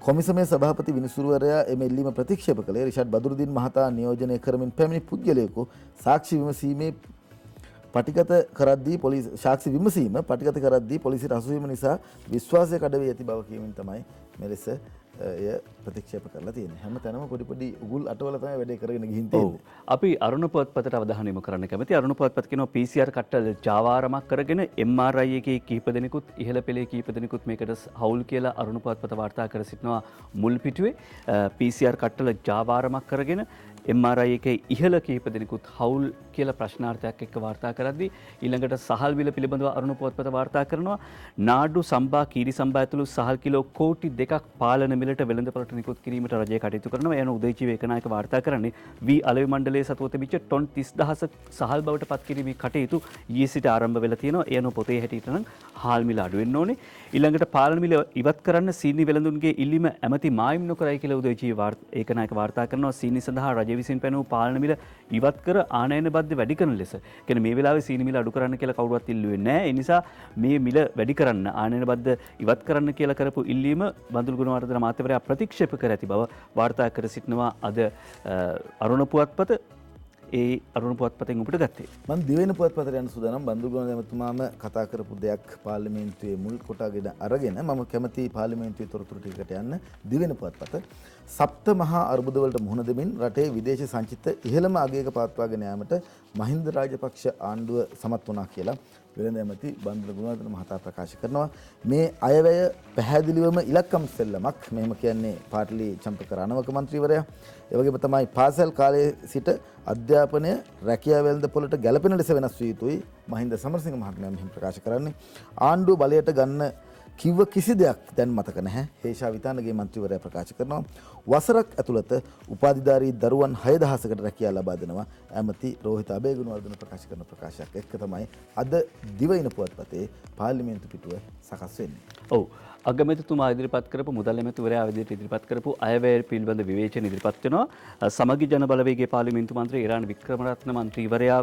කොමිසමේ සභාපති විනිසුරුවරයා එම ඉල්ලීම ප්‍රතික්ෂේප කළේ රිචාඩ් බදුරුදීන් මහතා නියෝජනය කරමින් පැමිණි පුද්ගලයෙකු සාක්ෂි විමසීම පටිගත කරද්දී පොලිසියට හසු වීම නිසා විශ්වාසය කඩවී ඇති බව කියමින් තමයි මෙලෙස එය ප්‍රතික්ෂේප කරලා තියෙන්නේ. හැම තැනම පොඩි උගුල් අටවල තමයි වැඩේ කරගෙන ගිහින් තියෙන්නේ. අපි අරුණ පුවත්පතට අවධානය යොමු කරන්න කැමතියි. අරුණ පුවත්පත කියනවා PCR කට්ටල ජාවාරමක් කරගෙන MRI එකේ කීප දෙනෙකුත් ඉහළ පෙළේ කීප දෙනෙකුත් මේකට හවුල් කියලා අරුණ පුවත්පත වාර්තා කර සිටිනවා මුල් පිටුවේ. PCR කට්ටල ජාවාරමක් කරගෙන MRI එකේ ඉහළ කීප දෙනෙකුත් හවුල් කියලා ප්‍රශ්නාර්ථයක් එක්ක වාර්තා කරද්දී ඊළඟට සහල් විල පිළිබඳව අරුණ පුවත්පත වාර්තා කරනවා. නාඩු සම්බා කීරි සම්බා ඇතුළු සහල් කිලෝ කෝටි 2ක් පාලන මිලට වෙළඳපොළට නිකුත් කිරීමට රජය කටයුතු කරනවා. යන උදේජීව ඒකනායක වාර්තා කරන්නේ වී අලෙවි මණ්ඩලයේ සතුව තිබිච්ච ටොන් 30000ක් සහල් බවට පත් කිරීමේ කටයුතු ඊයේ සිට ආරම්භ වෙලා තියෙනවා. ඒ අනුව පොතේ හැටියට නම් හාල් මිල අඩු වෙන්න ඕනේ. ඊළඟට පාලන මිල ඉවත් කරන්න සීනි වෙළඳුන්ගේ ඉල්ලීම ඇමති මායිම් නොකරයි කියලා උදේජීව ඒකනායක වාර්තා කරනවා. සීනි සඳහා රජය විසින් පැනවූ පාලන මිල ඉවත් කර ආනයන බද්ධ වැඩි කරන ලෙස. කියන්නේ මේ වෙලාවේ සීනි මිල අඩු කරන්න කියලා කවුරුවත් ඉල්ලුවේ නැහැ. ඒ නිසා මේ මිල වැඩි කරන්න ආනයන බද්ධ ඉවත් කරන්න කියලා කරපු ඉල්ලීම බඳුල් ගුණවර්ධන අමාත්‍යවරයා ප්‍රතික්ෂේප කර ඇති බව වාර්තා කර සිටිනවා අද අරුණ පුවත්පත. ඒ අරුණ පුවත්පතෙන් උපට ගත්තේ? මම දිවෙන පුවත්පතට යන සූදානම් බන්දුගුණ ඇමතුමාම කතා කරපු දෙයක් පාර්ලිමේන්තුවේ මුල් කොටගෙන අරගෙන මම කැමති පාර්ලිමේන්තුවේ තොරතුරු ටිකකට යන්න දිවෙන පුවත්පත සප්ත මහා අර්බුද වලට මුහුණ දෙමින් රටේ විදේශ සංචිත ඉහළම අගයක පවත්වාගෙන යාමට මහින්ද රාජපක්ෂ ආණ්ඩුව සමත් වුණා කියලා වෙළඳ ඇමති බන්දුල ගුණවර්ධන මහතා ප්‍රකාශ කරනවා. මේ අයවැය පැහැදිලිවම ඉලක්කම් සෙල්ලමක්. මෙහෙම කියන්නේ පාටලි චම්පක රණවක මන්ත්‍රීවරයා. ඒ වගේම තමයි පාසල් කාලයේ සිට අධ්‍යාපනය රැකියාව වෙළඳපොළට ගැළපෙන ලෙස වෙනස් විය යුතුයි මහින්ද සමරසිංහ මහත්මයා මෙහෙම ප්‍රකාශ කරන්නේ. ආණ්ඩුව බලයට ගන්න කිව්ව කිසි දෙයක් දැන් මතක නැහැ. හේෂා විතානගේ මන්ත්‍රීවරයා ප්‍රකාශ කරනවා. වසරක් ඇතුළත උපාධිධාරී දරුවන් 6000කට රැකියාව ලබා දෙනවා. ඇමති රෝහිත අබේගුණවර්ධන ප්‍රකාශ කරන ප්‍රකාශයක් එක්ක තමයි අද දිවයින පුවත්පතේ පාර්ලිමේන්තු පිටුව සකස් වෙන්නේ. ඔව්. අගමැතිතුමා ඉදිරිපත් කරපු මුදල් ඇමතිවරයා විදිහට ඉදිරිපත් කරපු අයවැය පිළිබඳ විවේචන ඉදිරිපත් වෙනවා. සමගි ජන බලවේගයේ පාර්ලිමේන්තු මන්ත්‍රී ඉරාන් වික්‍රමරත්න මන්ත්‍රීවරයා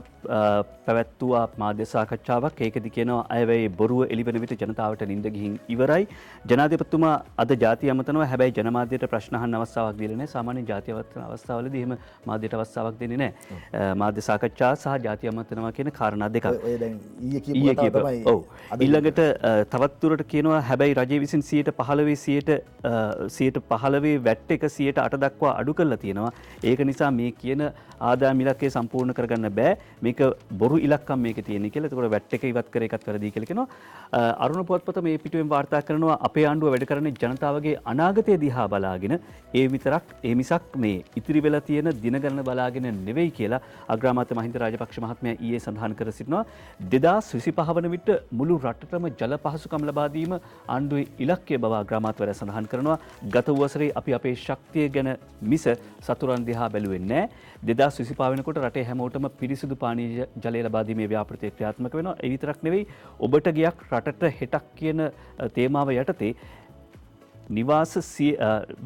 පැවැත්වුවා මාධ්‍ය සාකච්ඡාවක්. ඒකෙදි කියනවා අයවැයේ බොරුව එළිවෙන විට ජනතාවට නිින්ද ගිහින් ඉවරයි. ජනාධිපතිතුමා අද ජාතිය අමතනවා. හැබැයි ජනමාධ්‍යයට ප්‍රශ්න අහන්න අවස්ථාවක් දීලා නැහැ. සාමාන්‍යයෙන් ජාතිය අමතන අවස්ථාවලදී එහෙම මාධ්‍යයට අවස්ථාවක් දෙන්නේ නැහැ. මාධ්‍ය සාකච්ඡා සහ ජාතිය අමතනවා කියන කාරණා දෙකක්. ඔය දැන් ඊයේ කියපු තමයි. ඔව්. ඊළඟට තවත් දුරට කියනවා හැබැයි රජයේ විසින් 15% වැට් එක 8% දක්වා අඩු කරලා තියෙනවා. ඒක නිසා මේ කියන ආදායම් ඉලක්කය සම්පූර්ණ කරගන්න බෑ. මේක බොරු ඉලක්කම් මේකේ තියෙන්නේ කියලා. ඒකට වැට් එක ඉවත් කර එකත් වැරදි කියලා කියනවා. අරුණ පුවත්පත මේ පිටුවෙන් වාර්තා කරනවා අපේ ආණ්ඩුව වැඩ කරන්නේ ජනතාවගේ අනාගතය දිහා බලාගෙන ඒ මිසක් මේ ඉතිරි වෙලා තියෙන දින ගණන බලාගෙන නෙවෙයි කියලා අග්‍රාමාත්‍ය මහින්ද රාජපක්ෂ මහත්මයා ඊයේ සඳහන් කර සිටිනවා. 2025 වන විට මුළු රටටම ජල පහසුකම් ලබා දීම ආණ්ඩුවේ ඉලක්කය බව අග්‍රාමාත්‍යවරයා සඳහන් කරනවා. ගත වසරේ අපි අපේ ශක්තිය ගැන මිස සතුරන් දිහා බැලුවේ නැහැ. 2025 වෙනකොට රටේ හැමෝටම පිරිසිදු පානීය ජලය ලබා දීමේ ව්‍යාපෘතිය ක්‍රියාත්මක වෙනවා. ඒ විතරක් නෙවෙයි ඔබට ගියක් රටට හෙටක් කියන තේමාව යටතේ නිවාස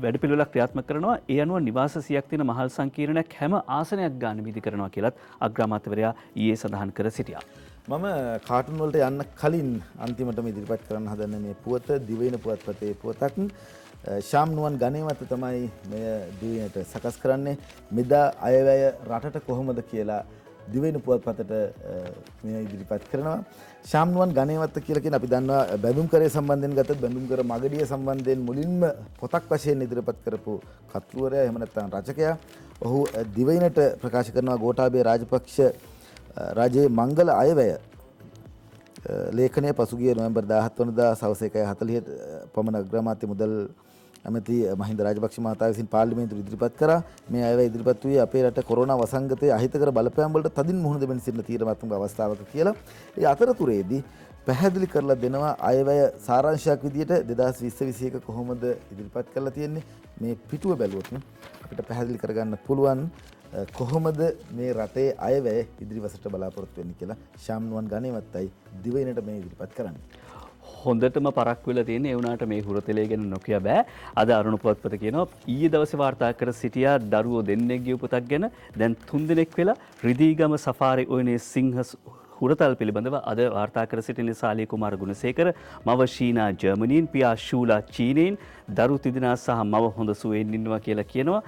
වැඩපිළිවෙලක් ක්‍රියාත්මක කරනවා. ඒ අනුව නිවාස 100ක් තියෙන මහල් සංකීර්ණයක් හැම ආසනයක් ගන්න විදි කරනවා කියලත් අග්‍රාමාත්‍යවරයා ඊයේ සඳහන් කර සිටියා. මම කාටුන් වලට යන්න කලින් අන්තිමටම ඉදිරිපත් කරන්න හදන මේ පුවත දිවයින පුවත්පතේ පුවතක්. ශාම් නුවන් ගණේවත තමයි මෙය දිවයිනට සකස් කරන්නේ. මෙදා අයවැය රටට කොහොමද කියලා දිවයින පුවත්පතට මෙය ඉදිරිපත් කරනවා. ශාම් නුවන් ගණේවත කියලා කියන අපි දන්නවා බැඳුම් කරේ සම්බන්ධයෙන් ගත බැඳුම් කර මගඩිය සම්බන්ධයෙන් මුලින්ම පොතක් වශයෙන් ඉදිරිපත් කරපු කතුවරයා එහෙම නැත්නම් රචකයා. ඔහු දිවයිනට ප්‍රකාශ කරනවා ගෝඨාභය රාජපක්ෂ රජයේ මංගල අයවැය ලේඛනය පසුගිය නොවැම්බර් 17 වනදා සවස් 1:40 පමණ අග්‍රාමාත්‍ය මුදල් ඇමති මහින්ද රාජපක්ෂ මහතා විසින් පාර්ලිමේන්තුවට ඉදිරිපත් කරා. මේ අයවැය ඉදිරිපත් වූයේ අපේ රට කොරෝනා වසංගතයේ අහිතකර බලපෑම් වලට තදින් මුහුණ දෙමින් සිටින තීරණාත්මක අවස්ථාවක කියලා. ඒ අතරතුරේදී පැහැදිලි කරලා දෙනවා අයවැය සාරාංශයක් විදියට 2020-21 කොහොමද ඉදිරිපත් කරලා තියෙන්නේ. මේ පිටුව බැලුවොත් අපිට පැහැදිලි කරගන්න පුළුවන් කොහොමද මේ රටේ අයවැය ඉදිරිවසට බලාපොරොත්තු වෙන්නේ කියලා ශාම් නුවන් ගණේවත්තයි දිවයිනට මේ ඉදිරිපත් කරන්නේ. හොඳටම පරක් වෙලා තියෙන ඒ වුණාට මේ හුරතලේ ගැන නොකිය බෑ. අද අරුණ පුවත්පත කියනවා ඊයේ දවසේ වාර්තා කර සිටියා දරුවෝ දෙන්නෙක්ගේ උපතක් ගැන දැන් 3 දෙනෙක් වෙලා රිදීගම සෆාරි ඔයනේ සිංහ හුරතල් පිළිබඳව අද වාර්තා කර සිටින සාලී කුමාර ගුණසේකර මව ශීනා ජර්මනියෙන් පියා ශූලා චීනයෙන් දරු තිදෙනා සහ මව හොඳ සුවයෙන් ඉන්නවා කියලා කියනවා.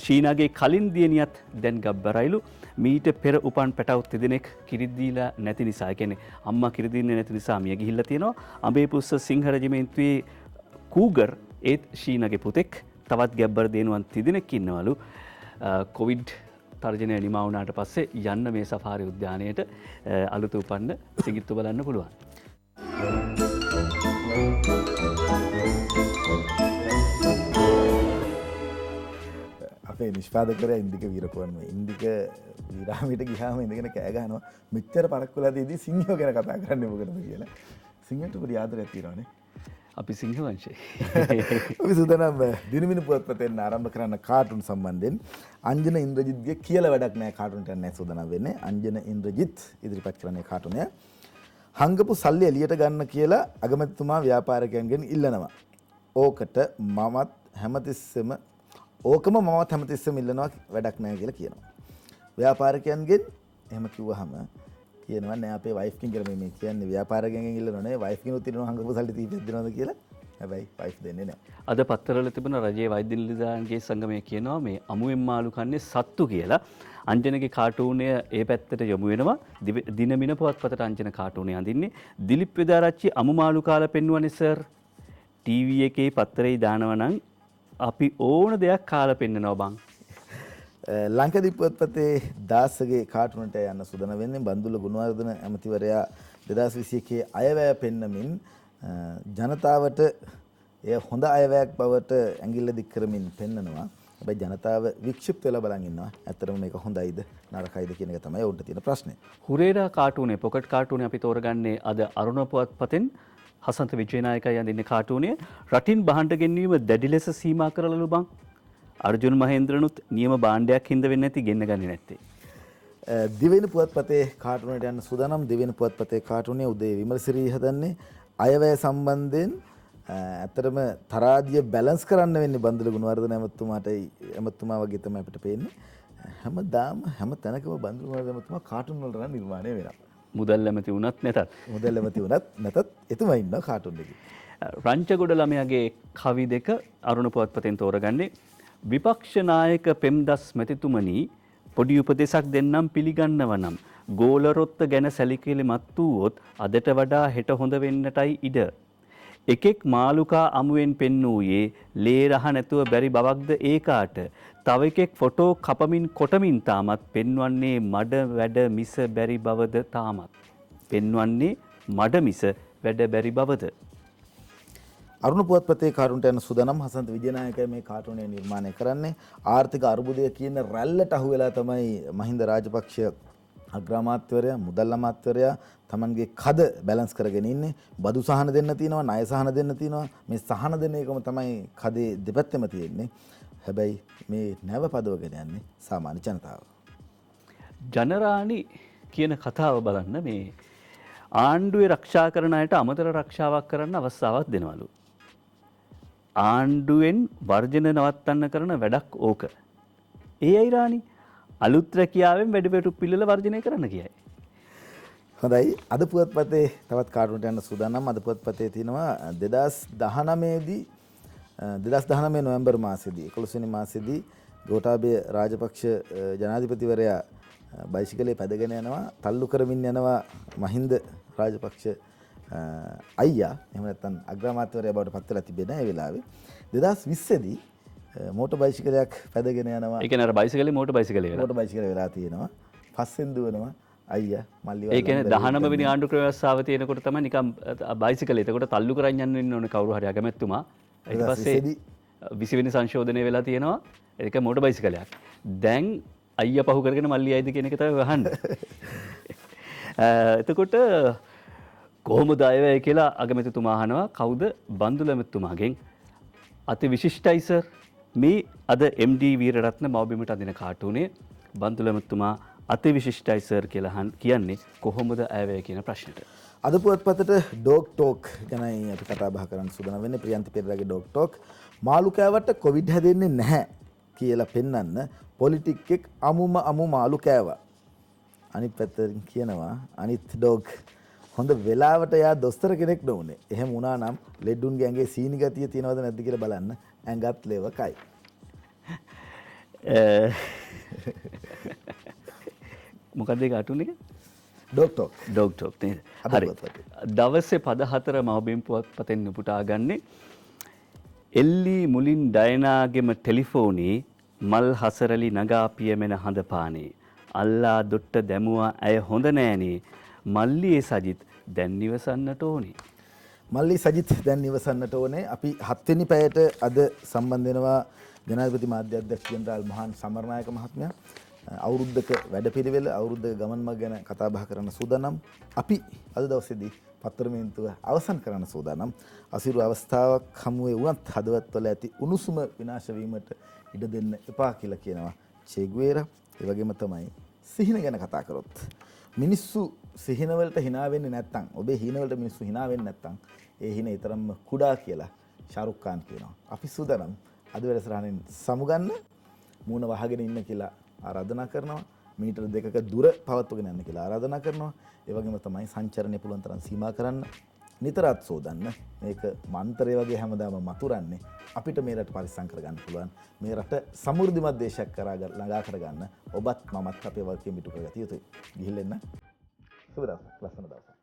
ශීනාගේ කලින් දියණියත් දැන් ගබ්බරයිලු. මීට පෙර උපන් පැටව් තිදෙනෙක් කිරි දීලා නැති නිසා කියන්නේ අම්මා කිරි දීන්නේ නැති නිසා මිය ගිහිල්ලා තියෙනවා. අඹේපුස්ස සිංහ රෙජිමෙන්තුවේ කූගර් ඒත් ශීනාගේ පුතෙක් තවත් ගැබ්බර දේනුවන් තිදෙනෙක් ඉන්නවලු. කොවිඩ් තර්ජනය නිමා වුණාට පස්සේ යන්න මේ සෆාරි උද්‍යානයට අලුත උපන්න සිගිත්තු බලන්න පුළුවන්. අපේ නිෂ්පාදකරයා ඉන්දික වීරකෝන් මේ ඉන්දික විරාමයට ගියාම ඉඳගෙන කෑ ගහනවා මෙච්චර පරක් වෙලා තියෙද්දි සිංහයෝ ගැන කතා කරන්නේ මොකටද කියලා. සිංහට පොඩි ආදරයක් තියෙනවානේ. අපි සිංහ වංශේ. අපි සූදානම් දිනමින පුවත්පතෙන් ආරම්භ කරන්න කාටුන් සම්බන්ධයෙන් අංජන ඉන්ද්‍රජිත්ගේ කියලා වැඩක් නැහැ කාටුන්ට යන්න සූදානම් වෙන්නේ. අංජන ඉන්ද්‍රජිත් ඉදිරිපත් කරන්නේ කාටුනය. හංගපු සල්ලි එළියට ගන්න කියලා අගමැතිතුමා ව්‍යාපාරිකයන්ගෙන් ඉල්ලනවා. ඕකම මමත් හැමතිස්සෙම ඉල්ලනවා වැඩක් නැහැ කියලා කියනවා. ව්‍යාපාරිකයන්ගෙන් එහෙම කිව්වහම කියනවා නෑ අපේ වයිෆ් කින් කියලා මේ කියන්නේ ව්‍යාපාරිකයන්ගෙන් ඉල්ලනවා නේ වයිෆ් කිනුත් ඉන්නවා හංගපු සල්ලි තීපෙත් දෙනවද කියලා හැබැයි වයිෆ් දෙන්නේ නැහැ. අද පත්තරවල තිබෙන රජයේ වෛද්‍ය නිලධාරීන්ගේ සංගමය කියනවා මේ අමුවෙන් මාළු කන්නේ සත්තු කියලා. අංජනගේ කාටූනය ඒ පැත්තට යොමු වෙනවා. දිනමින පුවත්පතට අංජන කාටූනය අඳින්නේ. දිලිප් වෙදාරච්චි අමු මාළු කාලා පෙන්වන්නේ සර්. ටීවී එකේ පත්තරේ දානවා නම් අපි ඕන දෙයක් කාලා පෙන්නනවා බං. ලංකදීප පුවත්පතේ දාසගේ කාටුනට යන්න සූදානම් වෙන්නේ බන්දුල ගුණවර්ධන ඇමතිවරයා 2021 අයවැය පෙන්නමින් ජනතාවට එය හොඳ අයවැයක් බවට ඇඟිල්ල දික් කරමින් පෙන්නනවා. හැබැයි ජනතාව වික්ෂිප්ත වෙලා බලන් ඉන්නවා. ඇත්තටම මේක හොඳයිද නරකයිද කියන එක තමයි උන්ට තියෙන ප්‍රශ්නේ. හුරේරා කාටූනේ පොකට් කාටූනේ අපි තෝරගන්නේ අද අරුණ පුවත්පතෙන් හසන්ත විජේනායකයි අඳින්නේ කාටූනේ. රටින් බහන්ඩ ගෙන්වීම දැඩි ලෙස සීමා කරලලු බං. අර්ජුන මහේන්ද්‍රනුත් නියම භාණ්ඩයක් හින්ද වෙන්නේ නැති ගෙන්න ගන්නේ නැත්තේ. දිවෙන පුවත්පතේ කාටුනට යන්න සූදානම්. දිවෙන පුවත්පතේ කාටුනේ උදේ විමර්ශනය හදන්නේ අයවැය සම්බන්ධයෙන් ඇත්තටම තරාදිය බැලන්ස් කරන්න වෙන්නේ බන්දුල ගුණවර්ධන ඇමතුමා වගේ තමයි අපිට පේන්නේ. හැමදාම හැම තැනකම බන්දුල ගුණවර්ධන ඇමතුමා කාටුන් වලට නම් නිර්මාණය වෙනවා. මුදල් ඇමති වුණත් නැතත්. මුදල් ඇමති වුණත් නැතත් එතුමා ඉන්නවා කාටුන් එකේ. රංචගොඩ ළමයාගේ කවි දෙක අරුණ පුවත්පතෙන් තෝරගන්නේ. විපක්ෂ නායක පෙම්දස් මැතිතුමනි පොඩි උපදේශක් දෙන්නම් පිළිගන්නව නම් ගෝලරොත්ත ගැන සැලකිලිමත් වූවොත් අදට වඩා හෙට හොඳ වෙන්නටයි ඉඩ. එකෙක් මාළුකා අමුවෙන් පෙන්නූයේ ලේ රහ නැතුව බැරි බවක්ද ඒකාට. තව එකෙක් ෆොටෝ කපමින් කොටමින් තාමත් පෙන්වන්නේ මඩ වැඩ මිස බැරි බවද තාමත්. පෙන්වන්නේ මඩ මිස වැඩ බැරි බවද. අරුණ පුවත්පතේ කාටුන්ට යන සූදානම් හසන්ත විජේනායකයි මේ කාටුනේ නිර්මාණය කරන්නේ. ආර්ථික අර්බුදය කියන රැල්ලට අහු වෙලා තමයි මහින්ද රාජපක්ෂ අග්‍රාමාත්‍යවරයා මුදල් අමාත්‍යවරයා තමන්ගේ කද බැලන්ස් කරගෙන ඉන්නේ. බදු සහන දෙන්න තියෙනවා, ණය සහන දෙන්න තියෙනවා. මේ සහන දෙන එකම තමයි කදේ දෙපැත්තෙම තියෙන්නේ. හැබැයි මේ නැව පදවගෙන යන්නේ සාමාන්‍ය ජනතාව. ජනරාණි කියන කතාව බලන්න මේ ආණ්ඩුවේ රක්ෂා කරන අයට අමතර රක්ෂාවක් කරන්න අවස්ථාවක් දෙනවලු. ආණ්ඩුවෙන් වර්ජන නවත්තන්න කරන වැඩක් ඕක. ඒ අයිරාණි අලුත් රැකියාවෙන් වැඩිපෙටු පිළිල වර්ජනය කරන්න කියයි. හොඳයි අද පුවත්පතේ තවත් කාටුනට යන සූදානම්. අද පුවත්පතේ තියෙනවා 2019 නොවැම්බර් මාසෙදී 11 වෙනි මාසෙදී ගෝඨාභය රාජපක්ෂ ජනාධිපතිවරයා බයිසිකලේ පැදගෙන යනවා තල්ලු කරමින් යනවා මහින්ද රාජපක්ෂ අයියා එහෙම නැත්නම් අග්‍රාමාත්‍යවරයා බවට පත් වෙලා තිබෙන ඒ වෙලාවේ 2020 දී මෝටර් බයිසිකලයක් පැදගෙන යනවා. ඒ කියන්නේ අර බයිසිකලේ මෝටර් බයිසිකලේ වෙලා. මෝටර් බයිසිකලේ වෙලා තියෙනවා. පස්සෙන් දුවනවා අයියා මල්ලි ඒ කියන්නේ 19 වෙනි ආණ්ඩු ක්‍රම ව්‍යවස්ථාව තියෙනකොට තමයි නිකන් බයිසිකලේ. එතකොට තල්ලු කරන් යන්න වෙන්න ඕනේ කවුරු හරි අගමැතිතුමා. ඊට පස්සේ 20 වෙනි සංශෝධනය වෙලා තියෙනවා. ඒක මෝටර් බයිසිකලයක්. දැන් අයියා පහු කරගෙන මල්ලි ආයිද කියන එක තමයි වහන්නේ. එතකොට කොහොමද අයවැය කියලා අගමැතිතුමා අහනවා. කවුද? බන්දුල ඇමතිතුමාගෙන්. අති විශිෂ්ටයි සර්. මේ අද MD වීරරත්න මවබිමට අදින කාටුනේ බන්දුල ඇමතිතුමා අති විශිෂ්ටයි සර් කියලා කියන්නේ කොහොමද අයවැය කියන ප්‍රශ්නෙට. අද පුවත්පතට ඩොග් ටෝක් ගැනයි අපි කතා බහ කරන්න සූදානම් වෙන්නේ. ප්‍රියන්ති පෙරේරාගේ ඩොග් ටෝක් මාළු කෑවට කොවිඩ් හැදෙන්නේ නැහැ කියලා පෙන්වන්න පොලිටික් එක් අමු මාළු කෑවා. අනිත් පැත්තෙන් කියනවා අනිත් ඩොග් හොඳ වෙලාවට යා දොස්තර කෙනෙක් නොඋනේ. එහෙම වුණා නම් ලෙඩුන්ගේ ඇඟේ සීනි ගතිය තියෙනවද නැද්ද කියලා බලන්න. ඇඟත් ලෙවකයි. මොකක්ද ඒ කාටුන් එක? Dog talk. ඩොග් ටෝක් නේද? හරි. දවසේ පද 4 මවබිම් පුවත්පතෙන් උපුටා ගන්නේ එල්ලී මුලින් ඩයනාගෙම ටෙලිෆෝනේ මල් හසරලි නගා පියමෙන හඳ පානේ. අල්ලා දොට්ට දැමුවා ඇය හොඳ නෑනේ. මල්ලියේ සජිත් දැන් නිවසන්නට ඕනේ. මල්ලි සජිත් දැන් නිවසන්නට ඕනේ. අපි 7 වෙනි පැයට අද සම්බන්ධ වෙනවා ජනාධිපති මාධ්‍ය අධ්‍යක්ෂ ජෙනරාල් මහාන් සමරනායක මහත්මයා. අවුරුද්දක වැඩපිළිවෙල අවුරුද්දක ගමන් මඟ ගැන කතා බහ කරන්න සූදානම්. අපි අද දවසේදී පත්තරමේන්තුව අවසන් කරන්න සූදානම්. අසිරු අවස්ථාවක් හමුවේ වුණත් හදවත්වල ඇති උණුසුම විනාශ වීමට ඉඩ දෙන්න එපා කියලා කියනවා චේ ගුවේරා. ඒ වගේම තමයි සිහින ගැන කතා කරොත් මිනිස්සු සිහින වලට hina වෙන්නේ නැත්තම් ඔබේ හින වලට මිනිස්සු hina වෙන්නේ නැත්තම් ඒ හින ඊතරම්ම කුඩා කියලා ශාරුක් ખાන් කියනවා. අපි සූදානම් අද වැඩසටහනෙන් සමුගන්න මූණ වහගෙන ඉන්න කියලා ආරාධනා කරනවා. මීටර 2ක දුර පවත්වගෙන යන්න කියලා ආරාධනා කරනවා. ඒ වගේම තමයි සංචරණය පුළුවන් තරම් සීමා කරන්න. නිතරත් සෝදන්න. මේක මන්තරය වගේ හැමදාම මතුරන්නේ. අපිට මේ රට පරිස්සම් කරගන්න පුළුවන්. මේ රට සමෘද්ධිමත් දේශයක් කරා ළඟා කරගන්න ඔබත් මමත් අපේ වගකීම් ඉටු කරගatiya යුතුයි. ගිහින් එන්න. සුබ දවසක්. ලස්සන දවසක්.